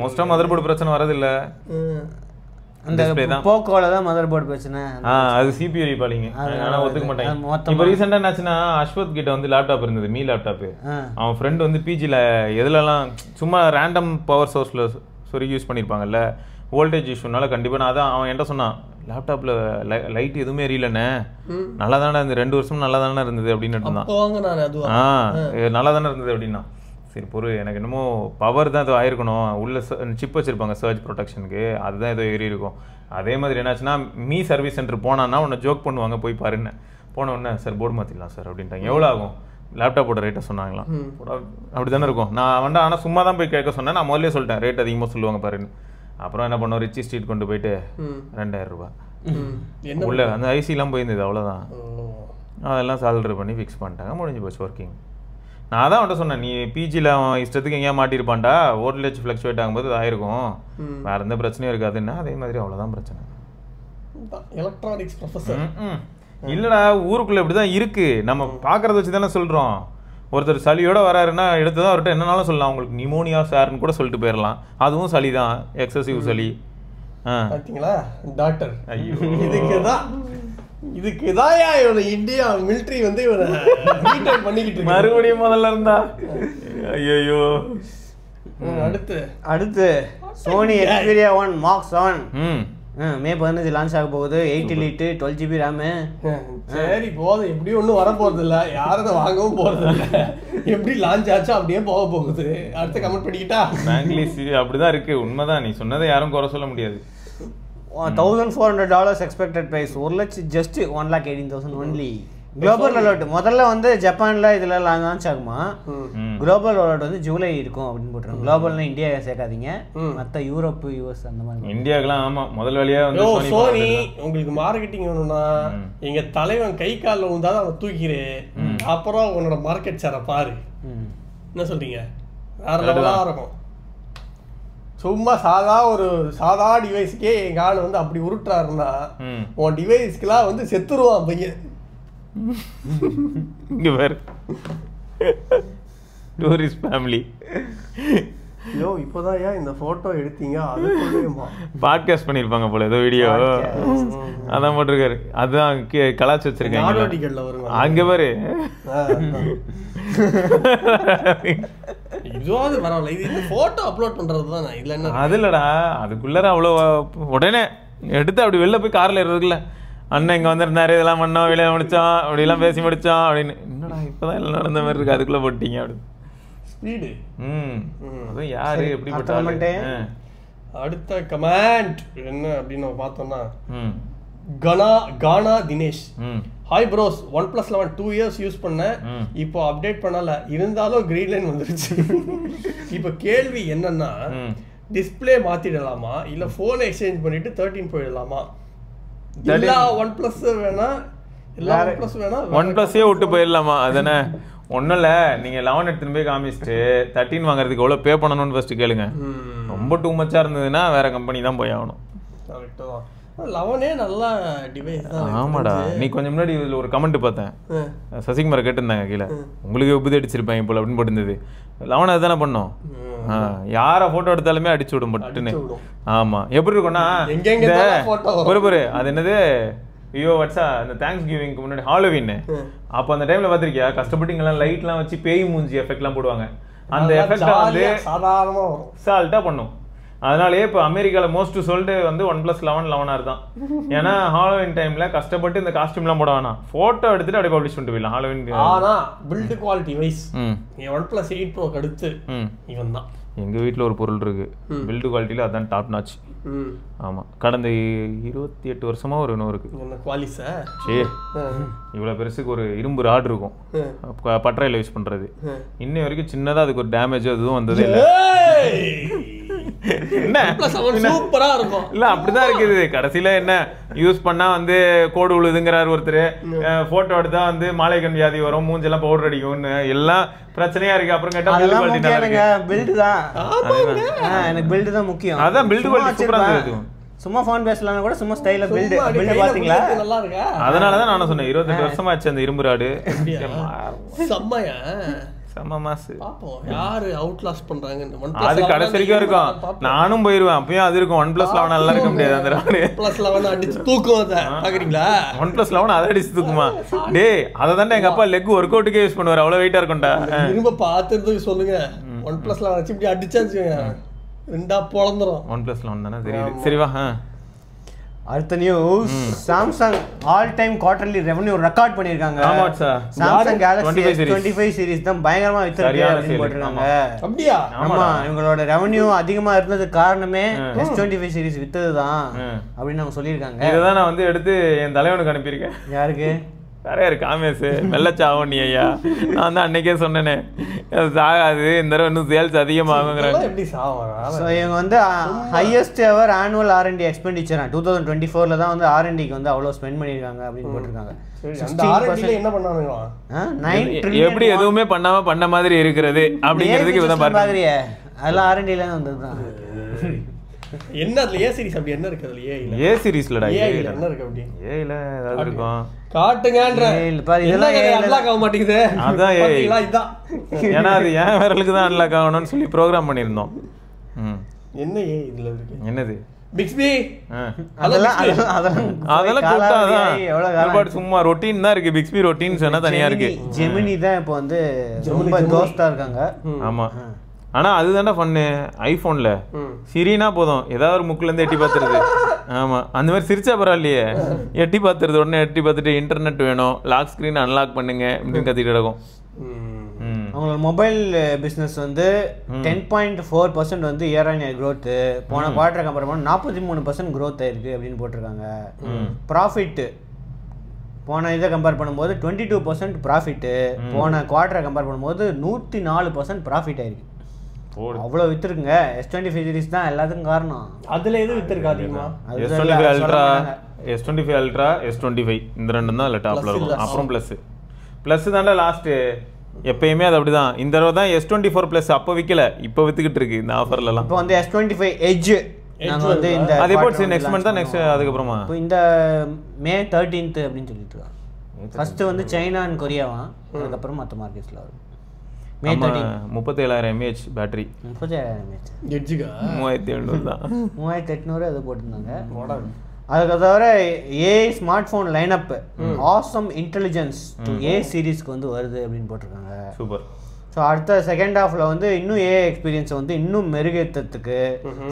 மோஸ்டா மதர் போர்டு பிரச்சனை வரது இல்ல, அந்த போக்கோல தான் மதர் போர்டு பிரச்சனை. அது CPU ரீபாலிங், அதனால ஒத்துக்க மாட்டாங்க. இப்போ ரீசெண்டா என்னாச்சுன்னா, அஸ்வத் கிட்ட வந்து லேப்டாப் இருந்தது, மீ லேப்டாப். அவன் ஃப்ரெண்ட் வந்து பிஜில எதுலலாம் சும்மா ரேண்டம் பவர் சோர்ஸ்ல சொருகி யூஸ் பண்ணிருப்பாங்கல்ல, வோல்டேஜ் இஷ்யூனால கண்டிப்பா. நான் அதான் அவன் என்கிட்ட சொன்னான், லேப்டாப்ல லைட் எதுவுமே எரியலண்ணே, நல்லா தானே இந்த 2 வருஷம் நல்லா தானே இருந்தது அப்படின்னு இருந்தான். நல்லா தானே இருந்தது அப்படின்னா, சரி பொருள் எனக்கு என்னமோ பவர் தான் ஏதோ ஆயிருக்கணும், உள்ள சிப் வச்சிருப்பாங்க சர்ஜ் ப்ரொடெக்ஷனுக்கு, அதுதான் ஏதோ ஏறி இருக்கும். அதே மாதிரி என்னாச்சுன்னா, மீ சர்வீஸ் சென்டர் போனான்னா உன்னை ஜோக் பண்ணுவாங்க, போய் பாருன்னு போன உடனே சார் போர்டு மாற்றிடலாம் சார் அப்படின்ட்டாங்க. எவ்வளோ ஆகும் லேப்டாப்போட ரேட்டை சொன்னாங்களாம். அப்படி தானே இருக்கும். நான் வந்து ஆனால் சும்மா தான் போய் கேட்க சொன்னேன், நான் முதல்ல சொல்லிட்டேன் ரேட் அதிகமாக சொல்லுவாங்க பாருன்னு. அப்புறம் என்ன பண்ணோம், ரிச்சி ஸ்ட்ரீட் கொண்டு போயிட்டு 2000 ரூபாய் உள்ள அந்த ஐசிலாம் போயிருந்தது, அவ்வளோதான். அதெல்லாம் சால்டர் பண்ணி ஃபிக்ஸ் பண்ணிட்டாங்க, முடிஞ்சு போச்சு ஒர்க்கிங். நான் தான் அவன்கிட்ட சொன்னேன், நீ பிஜியில் அவன் இஷ்டத்துக்கு எங்கேயா மாட்டிருப்பான்டா, வோல்டேஜ் ஃப்ளக்சுவேட் ஆகும்போது அது ஆயிருக்கும், வேற எந்த பிரச்சனையும் இருக்காதுன்னா அதே மாதிரி அவ்வளோதான் பிரச்சனை. எலக்ட்ரானிக்ஸ் ப்ரொஃபஸர் இல்லைடா, ஊருக்குள்ளே இப்படி தான் இருக்குது, நம்ம பார்க்குறத வச்சு தானே சொல்கிறோம். ஒருத்தர் சளியோட வராருன்னா எடுத்து தான் அவர்கிட்ட என்னன்னாலும் சொல்லலாம், உங்களுக்கு நிமோனியா சார்னு கூட சொல்லிட்டு போயிடலாம், அதுவும் சளி தான், எக்ஸசிவ் சளி. பார்த்தீங்களா டாக்டர், இதுக்குதான் இவனை இந்தியா மிலிட்ரி வந்து இவனை பண்ணிக்கிட்டு மறுபடியும் முதல்ல இருந்தா. ஐயோ, அடுத்து சோனி எக்ஸ்பீரியா 1 மார்க் 7 மே 15 லான்ச் ஆக போகுது. 8 எலிட் 12 GB RAM. சரி போதும், எப்படியும் ஒன்றும் வர போறது இல்லை, யாரும் அதை வாங்கவும் போறது இல்லை, எப்படி லான்ச் ஆச்சோ அப்படியே போக போகுது. அடுத்த கமெண்ட் பண்ணிக்கிட்டா அப்படிதான் இருக்கு, உண்மைதான். நீ சொன்னதை யாரும் குறை சொல்ல முடியாது. $1,400 எக்ஸ்பெக்டட் பிரைஸ், 1 லட்சம் ஜஸ்ட் 1,18,000 ஒன்லி. குளோபல் ரோலவுட் முதல்ல வந்து ஜப்பான்ல இதுல லான்ச் ஆகுமா, குளோபல் ரோலவுட் வந்து ஜூலை இருக்கும் அப்படின்னு போட்டுருங்க. குளோபல்னா இந்தியா சேர்க்காதீங்க, மற்ற யூரோப் யூஎஸ் அந்த மாதிரி. இந்தியாக்கெல்லாம் ஆமா முதல் வழியா வந்து சோனி உங்களுக்கு மார்க்கெட்டிங் வேணும்னா எங்க தலைவன் கை காலில் உந்தாதான் அவன் தூக்கிறே, அப்புறம் உன்னோட மார்க்கெட் சேர பாரு. என்ன சொல்றீங்க, வேற லெவலா இருக்கும். சும்மா சாதா டிவைஸ்க்கே எங்க ஆள் வந்து அப்படி உருட்டுறாருன்னா, உன் டிவைஸ்க்குலாம் வந்து செத்துருவான் பையன். இங்க பாரு, டூரிஸ்ட் ஃபேமிலி. யோ இப்போதான் ஏன் இந்த போட்டோ எடுத்தீங்க, அதுக்குள்ளேயுமா பாட்காஸ்ட் பண்ணிருப்பாங்க போல ஏதோ வீடியோ, அதான் போட்டிருக்காரு. அதுதான் கலாச்சி வச்சிருக்காங்க அங்க பாரு. இதுவாது பரவாயில்ல, இது போட்டோ அப்லோட் பண்றது தான் இல்ல. அது இல்லடா, அதுக்குள்ளார அவ்வளோ உடனே எடுத்து அப்படி வெளில போய் கார்ல ஏறதுக்குள்ள அண்ணன் இங்கே வந்துருந்தாரு, இதெல்லாம் பண்ணோம், வெளியே முடித்தோம், அப்படிலாம் பேசி முடித்தோம் அப்படின்னு. என்னடா இப்போ தான் எல்லாம் நடந்த மாதிரி இருக்குது, அதுக்குள்ளே போட்டிங்க அப்படின்னு ஸ்பீடு. அதுவும் யார் எப்படி போட்டாங்க. அடுத்த கமெண்ட் என்ன அப்படின்னு நம்ம பார்த்தோம்னா Gana Dinesh, hi bros, OnePlus 11 2 years use பண்ணேன், இப்போ அப்டேட் பண்ணல, இருந்தாலும் கிரீன் லைன் வந்துருச்சு. இப்போ கேள்வி என்னன்னா டிஸ்பிளே மாத்திடலாமா இல்ல போன் எக்ஸ்சேஞ்ச் பண்ணிட்டு 13 போயிடலாமா? எல்லா OnePlus வேணா, எல்லா OnePlus வேணா, OnePlus-ஏ விட்டு போயிடலாமா? அதானே ஒன்றும் இல்லை, நீங்கள் 11 எடுத்துன்னு போய் காமிச்சிட்டு 13 வாங்குறதுக்கு எவ்வளோ பே பண்ணணும்னு ஃபர்ஸ்ட் கேளுங்க. ரொம்ப டூ மச்சாக இருந்ததுன்னா வேற கம்பெனி தான் போய் ஆகணும். கரெக்டாக தான். 11 நல்ல டிவைஸ் தான். ஆமாடா, நீ கொஞ்சம் முன்னாடி இதில் ஒரு கமெண்ட் பார்த்தேன், சசிகுமாரை கேட்டிருந்தாங்க கீழே, உங்களுக்கு உபதி அடிச்சிருப்பேன் இப்போ அப்படின்னு போட்டுருந்தது. 11 அதுதானே பண்ணோம், யாரை ஃபோட்டோ எடுத்தாலுமே அடிச்சு விடும் பட்டுன்னு. ஆமாம், எப்படி இருக்கும்னா பொறுப்பு அது என்னது, ஐயோ வாட்ஸா இந்த தேங்க்ஸ் கிவிங்க்கு முன்னாடி ஹாலோவின்னு, அப்போ அந்த டைமில் பார்த்துருக்கியா, கஷ்டப்பட்டு இங்கெல்லாம் லைட்லாம் வச்சு பேய் மூஞ்சி எஃபெக்ட்லாம் போடுவாங்க. அந்த எஃபெக்டை வந்து சால்ட்டாக பண்ணும். அதனாலேயே இப்போ அமெரிக்காவில் மோஸ்ட் சொல்லிட்டு வந்து OnePlus 11 தான். ஏன்னா ஹாலோவின் டைமில் கஷ்டப்பட்டு இந்த காஸ்டியூம்லாம் போட வேணாம், ஃபோட்டோ எடுத்துட்டு அப்படியே பப்ளிஷ் பண்ணிட்டு போயிடலாம் ஹாலோவின். ஆனால் பில்டு குவாலிட்டி வைஸ் OnePlus 8 Proக்கு அடுத்து இவன் தான். எங்கள் வீட்டில் ஒரு பொருள் இருக்கு, பில்டு குவாலிட்டியில் அதான் டாப் நாச். ஆமாம், கடந்த 28 வருஷமா ஒரு இன்னும் இருக்கு. சே இவ்வளோ பெருசுக்கு ஒரு இரும்பு ராட் இருக்கும், பட்டறையில் யூஸ் பண்ணுறது. இன்னும் வரைக்கும் சின்னதாக அதுக்கு ஒரு டேமேஜ் எதுவும் வந்ததே இல்லை. என்ன சூப்பரா இருக்கும் இல்ல, அப்படிதான் இருக்குது. கடைசியில என்ன யூஸ் பண்ணா வந்து கோடு உழுதுங்கிறாரு ஒருத்தர், போட்டோ எடுத்தா வந்து மாலைக்கண் வியாதி வரும், மூஞ்செல்லாம் பவுடர் அடிக்கும்னு எல்லாம் பிரச்சனையா இருக்கு. அப்புறம் கேட்டா பில்டு தான், எனக்கு பில்டு தான் முக்கியம். அதான் பில்டு குவாலிட்டி சூப்பரா இருந்தது. சும்மா ஃபோன் பேசலாம் கூட சும்மா ஸ்டைலா பில்ட் பாத்தீங்களா? அதனால தான் நான் சொன்னேன் 28 வருஷமா ஆச்சு அந்த இரும்பு ராடு. செம்மையா செம்ம மாசு. பாப்போம் யாரு அவுட்லாஸ் பண்றாங்க. அது கடைசி வரைக்கும் இருக்கும், நானும் போயிருவேன், அப்பயும் அது இருக்கும். OnePlus 11 நல்லா இருக்க முடியாது. அந்த OnePlus 11 அடிச்சு தூக்கும். அத பாக்குறீங்களா? OnePlus 11 அதை அடிச்சு தூக்குமா? டேய் அதை தானே எங்க அப்பா லெக் ஒர்க் அவுட்டுக்கே யூஸ் பண்ணுவார், அவ்வளவு வெயிட்டா இருக்கும்டா. திரும்ப பார்த்துட்டு சொல்லுங்க, OnePlus 11 வச்சு இப்படி அடிச்சாச்சு ரெண்டா பொளந்துரும். OnePlus 11 தானே தெரியுது. சரி வா. அடுத்த news, Samsung all time quarterly revenue record பண்ணிருக்காங்க. ஆமா sir, Samsung Galaxy S25 series தான் பயங்கரமா வித்திருக்கு அப்படின்னு போட்டுருக்காங்க. அப்படியே ஆமா, இவங்களோட ரெவென்யூ அதிகமா இருந்ததுக்கு காரணமே S25 சீரிஸ் வித்ததுதான் அப்படின்னு அவங்க சொல்லியிருக்காங்க. இதுதான் நான் வந்து எடுத்து என் தலைவனுக்கு அனுப்பியிருக்கேன். யாருக்கு? நிறைய இருக்கு. காமேஷ் வெள்ளச்சாவும் நீ ஐயா, நான் தான் அன்னைக்கே சொன்னேனே சாகாது, இந்த தடவை இன்னும் சேல்ஸ் அதிகமாகுங்கிறாங்க. இவங்க வந்து highest ever annual R&D expenditure 2024 தான் வந்து R&Dக்கு வந்து அவ்வளோ ஸ்பெண்ட் பண்ணியிருக்காங்க அப்படின்னு போட்டிருக்காங்க. எப்படி எதுவுமே பண்ணாம பண்ண மாதிரி இருக்கிறது அப்படிங்கிறதுக்கு இவதான் பாருங்க, அதெல்லாம் R&Dல வந்ததுதான். என்ன அதுல ஏ சீரிஸ் அப்படி என்ன இருக்கு? அதுல ஏ சீரிஸ்லடா என்ன இருக்கு? அப்படி ஏல ஏதாவது இருக்கும் காட்டுங்கன்ற பாரு, இதெல்லாம் அன்லாக் ஆக மாட்டேங்குது. அதான் இதான், ஏன்னா அது ஏன் விரலுக்கு தான் அன்லாக் ஆகணும்னு சொல்லி ப்ரோக்ராம் பண்ணியிருந்தோம். என்ன ஏ இதுல இருக்கு? என்னது பிக்ஸ்பி? அதெல்லாம் கூட்டாதான் சும்மா ரொட்டீன் தான் இருக்கு. பிக்ஸ்பி ரொட்டீன் சொன்னா தனியா இருக்கு. ஜெமினி தான் இப்போ வந்து ரொம்ப தோஸ்தா இருக்காங்க. ஆமா, ஆனா அதுதான்டா ஃபன்னு. ஐபோன்ல சிரினா போதும் ஏதாவது ஒரு முக்குல இருந்து எட்டி பார்த்துருது. ஆமா, அந்த மாதிரி சிரிச்சா பரவாயில்லையே, எட்டி பார்த்துருது. உடனே எட்டி பார்த்துட்டு இன்டர்நெட் வேணும், லாக் ஸ்கிரீன் அன்லாக் பண்ணுங்க அப்படின்னு கத்திட்டு கிடக்கும். அவங்களோட மொபைல் பிஸ்னஸ் வந்து 10.4% வந்து இயர் ஆன் இயர் க்ரோத், போன குவார்டரை கம்பேர் பண்ண 43% க்ரோத் ஆயிருக்கு அப்படின்னு போட்டிருக்காங்க. ப்ராஃபிட் போன இதை கம்பேர் பண்ணும்போது 22% ப்ராஃபிட்டு, போன குவார்டரை கம்பேர் பண்ணும்போது 104% ப்ராஃபிட் ஆயிருக்கு. அவ்வளோ வித்துருக்குங்க. S25 சீரிஸ் தான் எல்லாத்துக்கும் காரணம். அதுல எது வித்துருக்கு அதிகமா? S25 ultra, S25 ultra, S25 இந்த ரெண்டும் தான் டாப்ல இருக்கும். அப்புறம் பிளஸ் தான்டா லாஸ்ட். எப்பயுமே அது அப்படிதான். இந்த தடவை தான் S24 Plus அப்போ விற்கல, இப்போ வித்துக்கிட்டு இருக்கு இந்த ஆஃபர்லாம். இப்போ வந்து S25 Edge நாங்க வந்து இந்த அதே போட்டு நெக்ஸ்ட் மந்த் தான் நெக்ஸ்ட் அதுக்கப்புறமா இப்போ இந்த May 13th அப்படின்னு சொல்லிட்டு இருக்காங்க. ஃபர்ஸ்ட் வந்து சைனா அண்ட் கொரியாவா, அதுக்கப்புறம் மற்ற மார்க்கெட்ஸ்ல வரும். May 13 37000 mAh battery. 37000 mAh எட்ஜுக்கா 3700 தான். 3800 அது போட்டுருந்தாங்க. அதுக்கு தவிர A smart phone lineup awesome intelligence to A சீரிஸ்க்கு வந்து வருது அப்படின்னு போட்டிருக்காங்க. சூப்பர். ஸோ அடுத்த செகண்ட் ஹாஃபில் வந்து இன்னும் ஏஐ எக்ஸ்பீரியன்ஸை வந்து இன்னும் மெருகேற்றத்துக்கு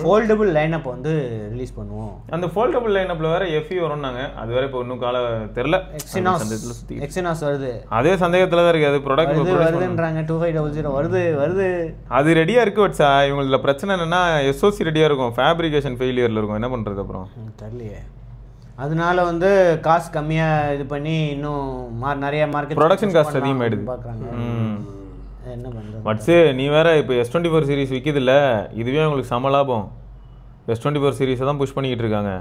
ஃபோல்டபுள் லைனப் வந்து ரிலீஸ் பண்ணுவோம். அந்த ஃபோல்டபுள் லைனப்பில் வேறு எஃப்இ வரும்னாங்க. அது வேறு இப்போ இன்னும் கால தெரில. எக்ஸினாஸ் வருது. அதே சந்தேகத்தில் தான் இருக்குது. அது ப்ராடக்ட் வருதுன்றாங்க. 2500 வருது. அது ரெடியாக இருக்குது. வட்சா இவங்களுக்கு பிரச்சனை என்னென்னா எஸ்ஓசி ரெடியாக இருக்கும், ஃபேப்ரிகேஷன் ஃபெயிலியரில் இருக்கும். என்ன பண்ணுறது அப்புறம் தெரியலையே. அதனால வந்து காசு கம்மியாக இது பண்ணி இன்னும் நிறைய மார்க்கெட் ப்ரொடக்ஷன் காஸ்ட் அதிகமாகிடுது பார்க்குறாங்க. என்ன பண்ணுறது வட்ஸு நீ வேற இப்போ S24 சீரிஸ் விற்கிதில்ல, இதுவே உங்களுக்கு சம லாபம். S24 சீரீஸை தான் புஷ் பண்ணிக்கிட்டு இருக்காங்க.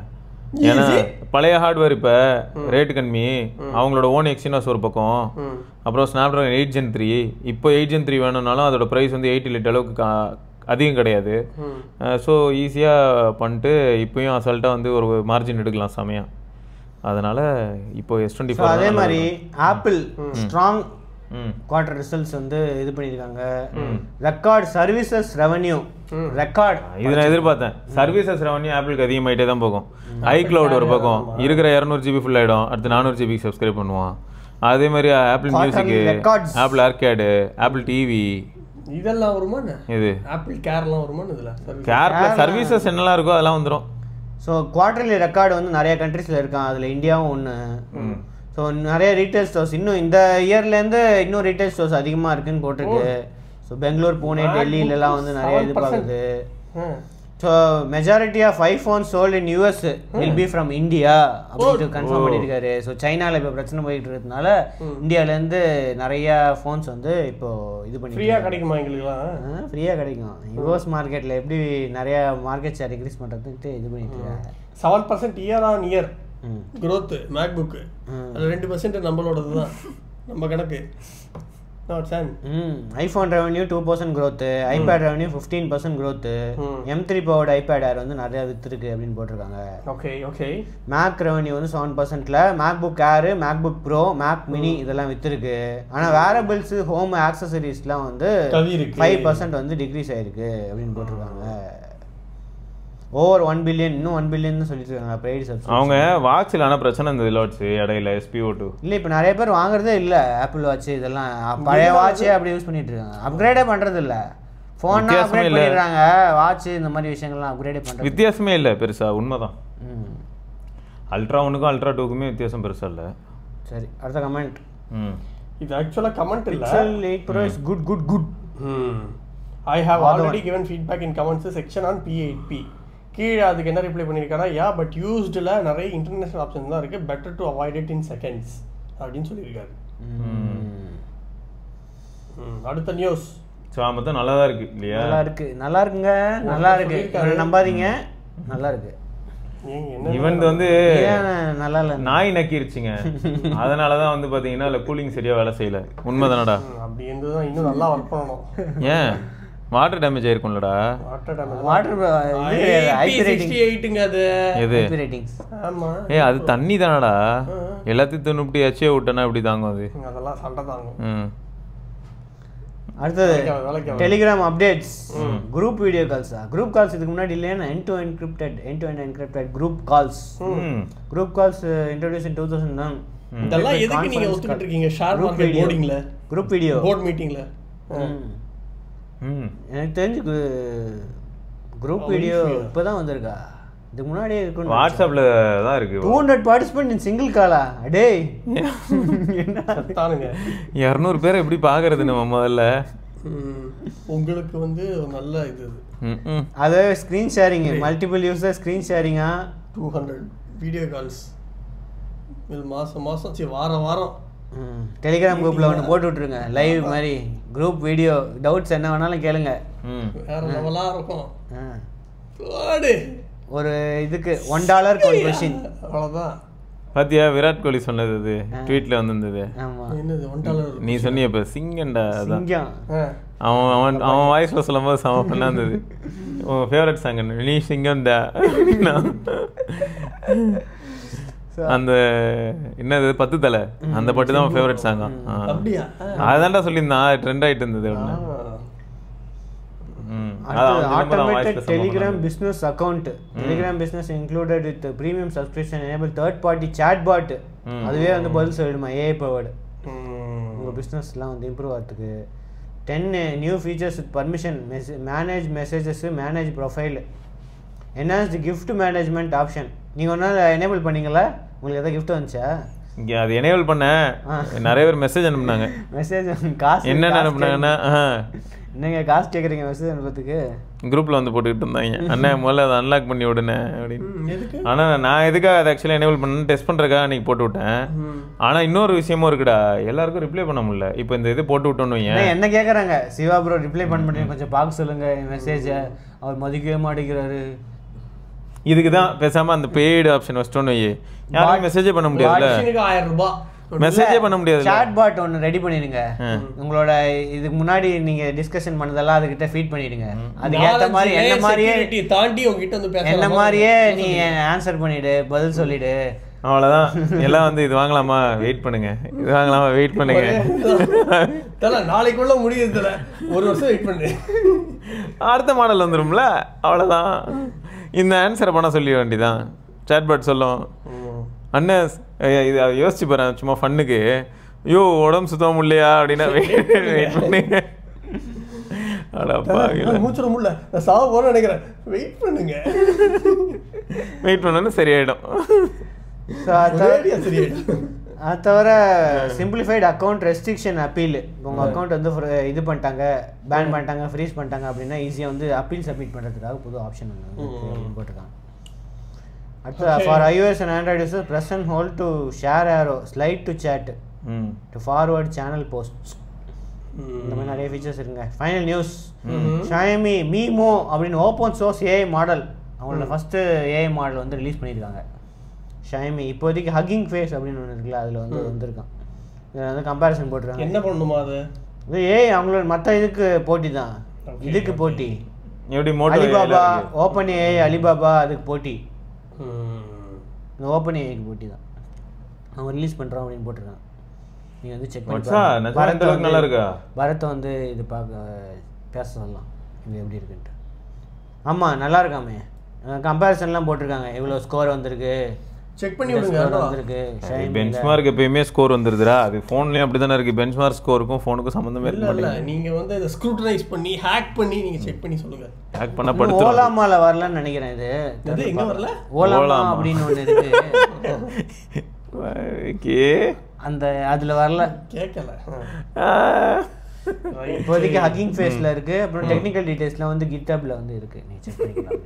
ஏன்னா பழைய ஹார்ட்வேர் இப்போ ரேட்டு கம்மி, அவங்களோட ஓன் எக்ஸினாஸ் ஒரு பக்கம், அப்புறம் ஸ்னாப்ட்ராகன் 8 Gen 3. இப்போ 8 Gen 3 வேணும்னாலும் அதோட ப்ரைஸ் வந்து 88 அளவுக்கு அதிகம் கிடையாது. ஸோ ஈஸியாக பண்ணிட்டு இப்போயும் அசால்ட்டாக வந்து ஒரு மார்ஜின் எடுக்கலாம் சமயம். அதனால் இப்போ S24 அதே மாதிரி ஆப்பிள் ஸ்ட்ராங் குவார்டர் ரிசல்ட்ஸ் வந்து இது பண்ணியிருக்காங்க. Record services revenue record. இது நான் எதிர்பார்த்தேன். சர்வீசஸ் ரெவன்யூ ஆப்பிளுக்கு அதிகமாகிட்டே தான் போகும். iCloud ஒரு பக்கம் இருக்கிற 200 GB ஃபுல் ஆகிடும், அடுத்து 400 GB சப்ஸ்கிரைப் பண்ணுவான். அதே மாதிரி ஆப்பிள் மியூசிக்கு, ஆப்பிள் ஆர்கேடு, ஆப்பிள் டிவி இதெல்லாம் வருமா? இது ஆப்பிள் கேர்லாம் வருமா? இதில் கேர்ல சர்வீசஸ் என்னெல்லாம் இருக்கோ அதெல்லாம் வந்துடும். ஸோ குவார்டர்லி ரெக்கார்டு வந்து நிறைய கண்ட்ரீஸில் இருக்கான். அதில் இந்தியாவும் ஒன்று. ஸோ நிறைய ரீட்டைல் ஸ்டோர்ஸ் இன்னும் இந்த இயர்லேருந்து இன்னும் ரீட்டைல் ஸ்டோர்ஸ் அதிகமாக இருக்குன்னு போட்டிருக்கு. ஸோ பெங்களூர், புனே, டெல்லியிலலாம் வந்து நிறைய இது பார்க்குது. So majority of iPhone sold in US will be from India அப்படின்ட்டு கன்ஃபார்ம் பண்ணியிருக்காரு. ஸோ சைனாவில் இப்போ பிரச்சனை போயிட்டு இருக்கிறதுனால இந்தியாவிலேருந்து நிறையா ஃபோன்ஸ் வந்து இப்போ இது பண்ணி ஃப்ரீயாக கிடைக்குமா? எங்களுக்குலாம் ஃப்ரீயாக கிடைக்கும். யூஎஸ் மார்க்கெட்டில் எப்படி நிறையா மார்க்கெட் ஷேர் இன்க்ரீஸ் பண்ணுறதுன்ட்டு இது பண்ணிட்டு இருக்காங்க. 7% இயர் ஆன் இயர் க்ரோத்து மேக்புக்கு. அது 2% நம்மளோடது தான், நம்ம கணக்கு. IPhone revenue 2% growth, iPad revenue 15% growth, M3 powered iPad Air வந்து நிறைய வித்துருக்கு அப்படின்னு போட்டிருக்காங்க. Okay okay. மேக் ரெவன்யூ வந்து 7%ல MacBook Air, MacBook Pro, Mac mini இதெல்லாம் வித்துருக்கு. ஆனால் வேரபிள்ஸ், ஹோம் ஆக்சசரிஸ்லாம் வந்து 5% வந்து டிக்ரீஸ் ஆயிருக்கு அப்படின்னு போட்டிருக்காங்க. ஓவர் 1 பில்லியன், இன்னும் 1 பில்லியன் சொல்லிட்டு இருக்காங்க பெய்டு சப்ஸ்கிரிப்ஷன். அவங்க வாட்சில் ஆனால் பிரச்சனை இந்த இதில் வச்சு இடையில SPO2 இல்லை. இப்போ நிறைய பேர் வாங்குறதே இல்லை ஆப்பிள் வாட்ச். இதெல்லாம் பழைய வாட்சே அப்படி யூஸ் பண்ணிட்டு இருக்காங்க. அப்கிரேடே பண்ணுறது இல்லை. ஃபோன் அப்கிரேட் பண்ணிடுறாங்க, வாட்ச் இந்த மாதிரி விஷயங்கள்லாம் அப்கிரேடே பண்ணுறது வித்தியாசமே இல்லை பெருசாக. உண்மைதான். அல்ட்ரா 1க்கும் அல்ட்ரா 2க்குமே வித்தியாசம் பெருசாக இல்லை. சரி, அடுத்த கமெண்ட். இது ஆக்சுவலாக கமெண்ட் இல்லை. Pixel 8 Pro is good. I have already given feedback in comments section on P8P. கீழே அதுக்கு என்ன ரிப்ளை பண்ணியிருக்கானா, யா பட் யூஸ்டில் நிறைய இன்டர்நேஷனல் ஆப்ஷன் தான் இருக்குது, better to avoid it in seconds அப்படின்னு சொல்லியிருக்காரு. அடுத்த நியூஸ் மொத்தம் நல்லா தான் இருக்குது இல்லையா? நல்லா இருக்குங்க. நம்பாதீங்க, நல்லா இருக்கு. இவன் வந்து நல்லா இல்லை, நாய் நக்கிருச்சுங்க. அதனால தான் வந்து பார்த்தீங்கன்னா இல்லை கூலிங் சரியாக வேலை செய்யலை. உண்மைதானடா? அப்படி இருந்து தான் இன்னும் நல்லா ஒர்க் பண்ணணும். ஏன் வாட்டர் டேமேஜ் ஆயிருக்கும்லடா? அது தண்ணி தானடா, எல்லாத்தையும் தொண்ணூற்றி எச்சே விட்டனா இப்படி தாங்கும் அது. அதெல்லாம் சண்டை தாங்கும். அடுத்தது Telegram updates. Group video calls. Group calls இதுக்கு முன்னாடி இல்லையா? end to end encrypted group calls. group calls introduced in 2009. இதெல்லாம் எதுக்கு நீங்க ஒத்துக்கிட்டு இருக்கீங்க? ஷேர் மார்க்கெட் போர்டிங்ல, குரூப் வீடியோ போர்ட் மீட்டிங்ல. எனக்கு தெரிஞ்சு குரூப் வீடியோ இப்போதான் வந்திருக்கா? இதுக்கு முன்னாடியே இருக்கு. வாட்ஸ்அப்ல தான் இருக்கு. 200 பார்ட்டிசிபென்ட் இன் சிங்கிள் காலா? டேய் என்ன தானுங்க 200 பேரை எப்படி பாக்குறது நம்ம முதல்ல? உங்களுக்கு வந்து நல்ல இது அது screen sharing, multiple user screen ஷேரிங்கா. 200 வீடியோ கால்ஸ் இது மாசம் வாரம் டெலிகிராம் குரூப்ல ஒன்று போட்டு விட்டுருங்க, லைவ் மாதிரி குரூப் வீடியோ. டவுட்ஸ் என்ன வேணாலும் கேளுங்க. வேற லெவலா இருக்கும். ஒரு இதுக்கு $1 கொஸ்டின் அவ்வளவுதான். பாத்தியா விராட் கோலி சொன்னது, அது ட்வீட்ல வந்திருந்தது. ஆமா, என்னது $1? நீ சொன்னிய இப்ப சிங்கண்டா, சிங்கம். அவன் வாய்ஸ்ல சொல்லும்போது செம பண்ணா இருந்தது. உன் ஃபேவரட் சாங் நீ சிங்கம் தான். அந்த என்னது 10 தலை அந்த பாட்டு தான் ஃபேவரட் சாங். அதான்டா சொல்லியிருந்தான், ட்ரெண்ட் ஆயிட்டு இருந்தது. Automated Telegram business account. Telegram business included with premium subscription enable third party chatbot. அதுவே வந்து பதில் சொல்லிடுமா AI powered. உங்க பிசினஸ்லாம் வந்து இம்ப்ரூவ் ஆகிறதுக்கு. 10 new features with permission, manage messages, manage profile, enhanced gift management option. நீங்கள் ஒரு நாள் எனேபிள் பண்ணீங்களா? உங்களுக்கு எதாவது கிஃப்ட் வந்துச்சா? இங்கே அது எனேபிள் பண்ணேன், நிறைய பேர் மெசேஜ் அனுப்புனாங்க. மெசேஜ் காசு என்னென்ன அனுப்புனாங்கன்னா, என்னங்க காசு கேட்குறீங்க மெசேஜ் அனுப்புறதுக்கு? குரூப்பில் வந்து போட்டுக்கிட்டு இருந்தாங்க, அண்ணன் முதல்ல அதை அன்லாக் பண்ணி விடுனே அப்படின்னு. ஆனால் நான் எதுக்காக அதை ஆக்சுவலாக எனேபிள் பண்ணேன்னு டெஸ்ட் பண்ணுறதுக்காக அன்றைக்கி போட்டு விட்டேன். ஆனால் இன்னொரு விஷயமும் இருக்குடா, எல்லாருக்கும் ரிப்ளை பண்ண முடியல. இப்போ இந்த இது போட்டு விட்டோன்னு என்ன கேட்குறாங்க, சிவா ப்ரோ ரிப்ளை பண்ண மாட்டேங்க, கொஞ்சம் பார்க்க சொல்லுங்கள் மெசேஜை, அவர் மதிக்கவே மாட்டேங்கிறாரு. இதுக்கு தான் பேசாமல் அந்த பெய்டு ஆப்ஷன் வச்சிட்டோன்னு வை, யாரும் மெசேஜே பண்ண முடியாதுல்ல, 1000 ரூபாய் மெசேஜே பண்ண முடியாது. சாட் பாட் ஒன்று ரெடி பண்ணிடுங்க. உங்களோட இதுக்கு முன்னாடி நீங்கள் டிஸ்கஷன் பண்ணதெல்லாம் அதுக்கிட்ட ஃபீட் பண்ணிடுங்க. அதுக்கு ஏற்ற மாதிரி என்ன மாதிரியே தாண்டி உங்ககிட்ட வந்து என்ன மாதிரியே நீ ஆன்சர் பண்ணிவிடு, பதில் சொல்லிவிடு. அவ்வளோதான். எல்லாம் வந்து இது வாங்கலாமா வெயிட் பண்ணுங்க, இது வாங்கலாமா வெயிட் பண்ணுங்க, நாளைக்குள்ள முடியுது, ஒரு வருஷம் வெயிட் பண்ணு, அடுத்த மாடல் வந்துடும்ல. அவ்வளோதான். இந்த ஆன்சரை பண்ண சொல்லி வேண்டிதான். சாட்பாட் சொல்லும், அண்ணன் இது யோசிச்சு போகிறேன் சும்மா ஃபன்னுக்கு, ஐயோ உடம்பு சுத்தம் முடியலையா அப்படின்னா வெயிட் பண்ணுங்க. மூச்சுட முடியல, நான் சாவ போறேன்னு நினைக்கிறேன், வெயிட் பண்ணுங்க, வெயிட் பண்ணோன்னு சரியாயிடும். அது தவிர சிம்பிளிஃபைடு அக்கௌண்ட் ரெஸ்ட்ரிக்ஷன் அப்பீல். உங்கள் அக்கௌண்ட் வந்து இது பண்ணிட்டாங்க, பேன் பண்ணிட்டாங்க, ஃப்ரீஸ் பண்ணிட்டாங்க அப்படின்னா ஈஸியாக வந்து அப்பீல் சப்மிட் பண்ணுறதுக்காக புது ஆப்ஷன் ஒன்று போட்டிருக்காங்க. அடுத்து for iOS and Android users, press and hold to share arrow, slide to chat, to forward channel posts. இந்த மாதிரி நிறைய ஃபீச்சர்ஸ் இருக்குங்க. ஃபைனல் நியூஸ், Xiaomi MiMo அப்படின்னு ஓப்பன் சோர்ஸ் ஏஐ மாடல், அவங்களோட ஃபஸ்ட்டு ஏஐ மாடல் வந்து ரிலீஸ் பண்ணியிருக்காங்க. Xiaomi இப்போதைக்கு hugging face அப்படின்னு ஒன்று இருக்குல்ல, அதில் வந்து வந்திருக்கான். இதில் வந்து கம்பேரிசன் போட்டிருக்காங்க. என்ன பண்ணணுமா அது? ஏஐ அவங்களோட மற்ற இதுக்கு போட்டி தான், இதுக்கு போட்டி. எப்படி அலிபாபா ஓப்பன் ஏஐ, அலிபாபா அதுக்கு போட்டி, இந்த ஓப்பன் ஏஐக்கு போட்டி தான். அவங்க ரிலீஸ் பண்ணுறோம் அப்படின்னு போட்டிருக்காங்க. நீங்கள் வந்து செக் பண்ணி நல்லா இருக்கா பரத்தை வந்து இது பேச சொல்லலாம் இது எப்படி இருக்குன்ட்டு. ஆமாம் நல்லா இருக்காமே, கம்பேரிசன்லாம் போட்டிருக்காங்க, இவ்வளோ ஸ்கோர் வந்திருக்கு, செக் பண்ணி விடுங்க. வந்திருக்கு பெஞ்ச்மார்க் எப்பயுமே ஸ்கோர் வந்துருதுடா, அது ஃபோன்லயும் அப்படி தானே இருக்கு. பெஞ்ச்மார்க் ஸ்கோருக்கும் ஃபோனுக்கும் சம்மந்தமே இல்லை, நீங்கள் வந்து அதை ஸ்க்ரூட்டனைஸ் பண்ணி ஹேக் பண்ணி நீங்கள் செக் பண்ணி சொல்லுங்க. ஹேக் பண்ண படுத்து ஓலாமால வரலன்னு நினைக்கிறேன். இது எங்கே வரல? ஓலாமா அப்படின்னு ஒன்று இருக்கு, அந்த அதில் வரல, கேட்கல. இப்போதைக்கு ஹக்கிங் ஃபேஸில் இருக்கு. அப்புறம் டெக்னிக்கல் டீடைல்ஸ்லாம் வந்து கிட்ஹப்ல வந்து இருக்கு, நீ செக் பண்ணிக்கலாம்.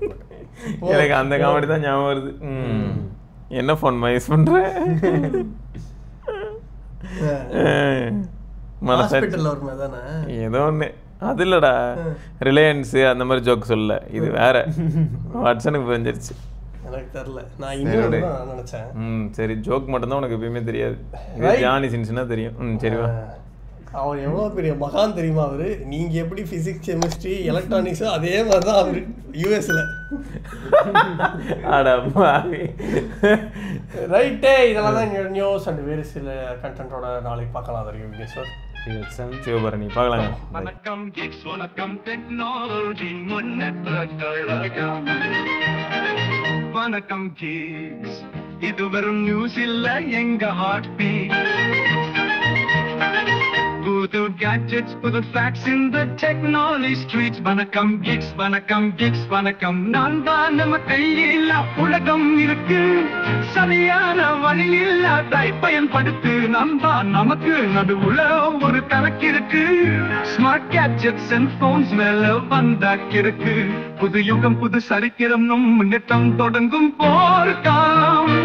எனக்கு அந்த காமெடி தான் ஞாபகம் வருது. என்ன ஃபோன் யூஸ் பண்ற? ஏதோ ஒன்று அது இல்லடா, ரிலையன்ஸு அந்த மாதிரி ஜோக் சொல்ல, இது வேற. வாட்ஸ்அனுக்கு புரிஞ்சிருச்சு, எனக்கு தெரியல, நான் இன்னொரு நினைச்சேன். சரி, ஜோக் மட்டும்தான் உனக்கு எப்பயுமே தெரியாது, ஜானி சின்ஸ்னா தெரியும். சரிவா, அவர் எவ்வளோ பெரிய மகான் தெரியுமா அவரு? நீங்கள் எப்படி ஃபிசிக்ஸ், கெமிஸ்ட்ரி, எலக்ட்ரானிக்ஸோ அதே மாதிரி தான் அவர் யூஎஸ்ல. ரைட்டே, இதெல்லாம் தான் நியூஸ் அண்ட் வேறு சில கண்டென்ட்டோட நாளைக்கு பார்க்கலாம். அது வரைக்கும் சிவபரணி பார்க்கலாங்க. வணக்கம் கிட்ஸ், வணக்கம் டெக்னாலஜி முன்னேற்றங்கள், வணக்கம் கிட்ஸ், இது வெறும் நியூஸ் இல்ல எங்க ஹார்ட் பீட். புது gadgets, புது facts in the technology streets. வணக்கம் geeks, வணக்கம் geeks, வணக்கம். நான் தான் நம்ம கையில் உலகம் இருக்கு, சரியான வழியில் அதை பயன்படுத்து. நாம் தான் நமக்கு நடுவுல ஒரு கணக்கு இருக்கு. ஸ்மார்ட் gadgets and phones மேல வந்தாக்கிருக்கு. புது யுகம், புது சரித்திரம், முன்னேற்றம் தொடங்கும் போர்க்காலம்.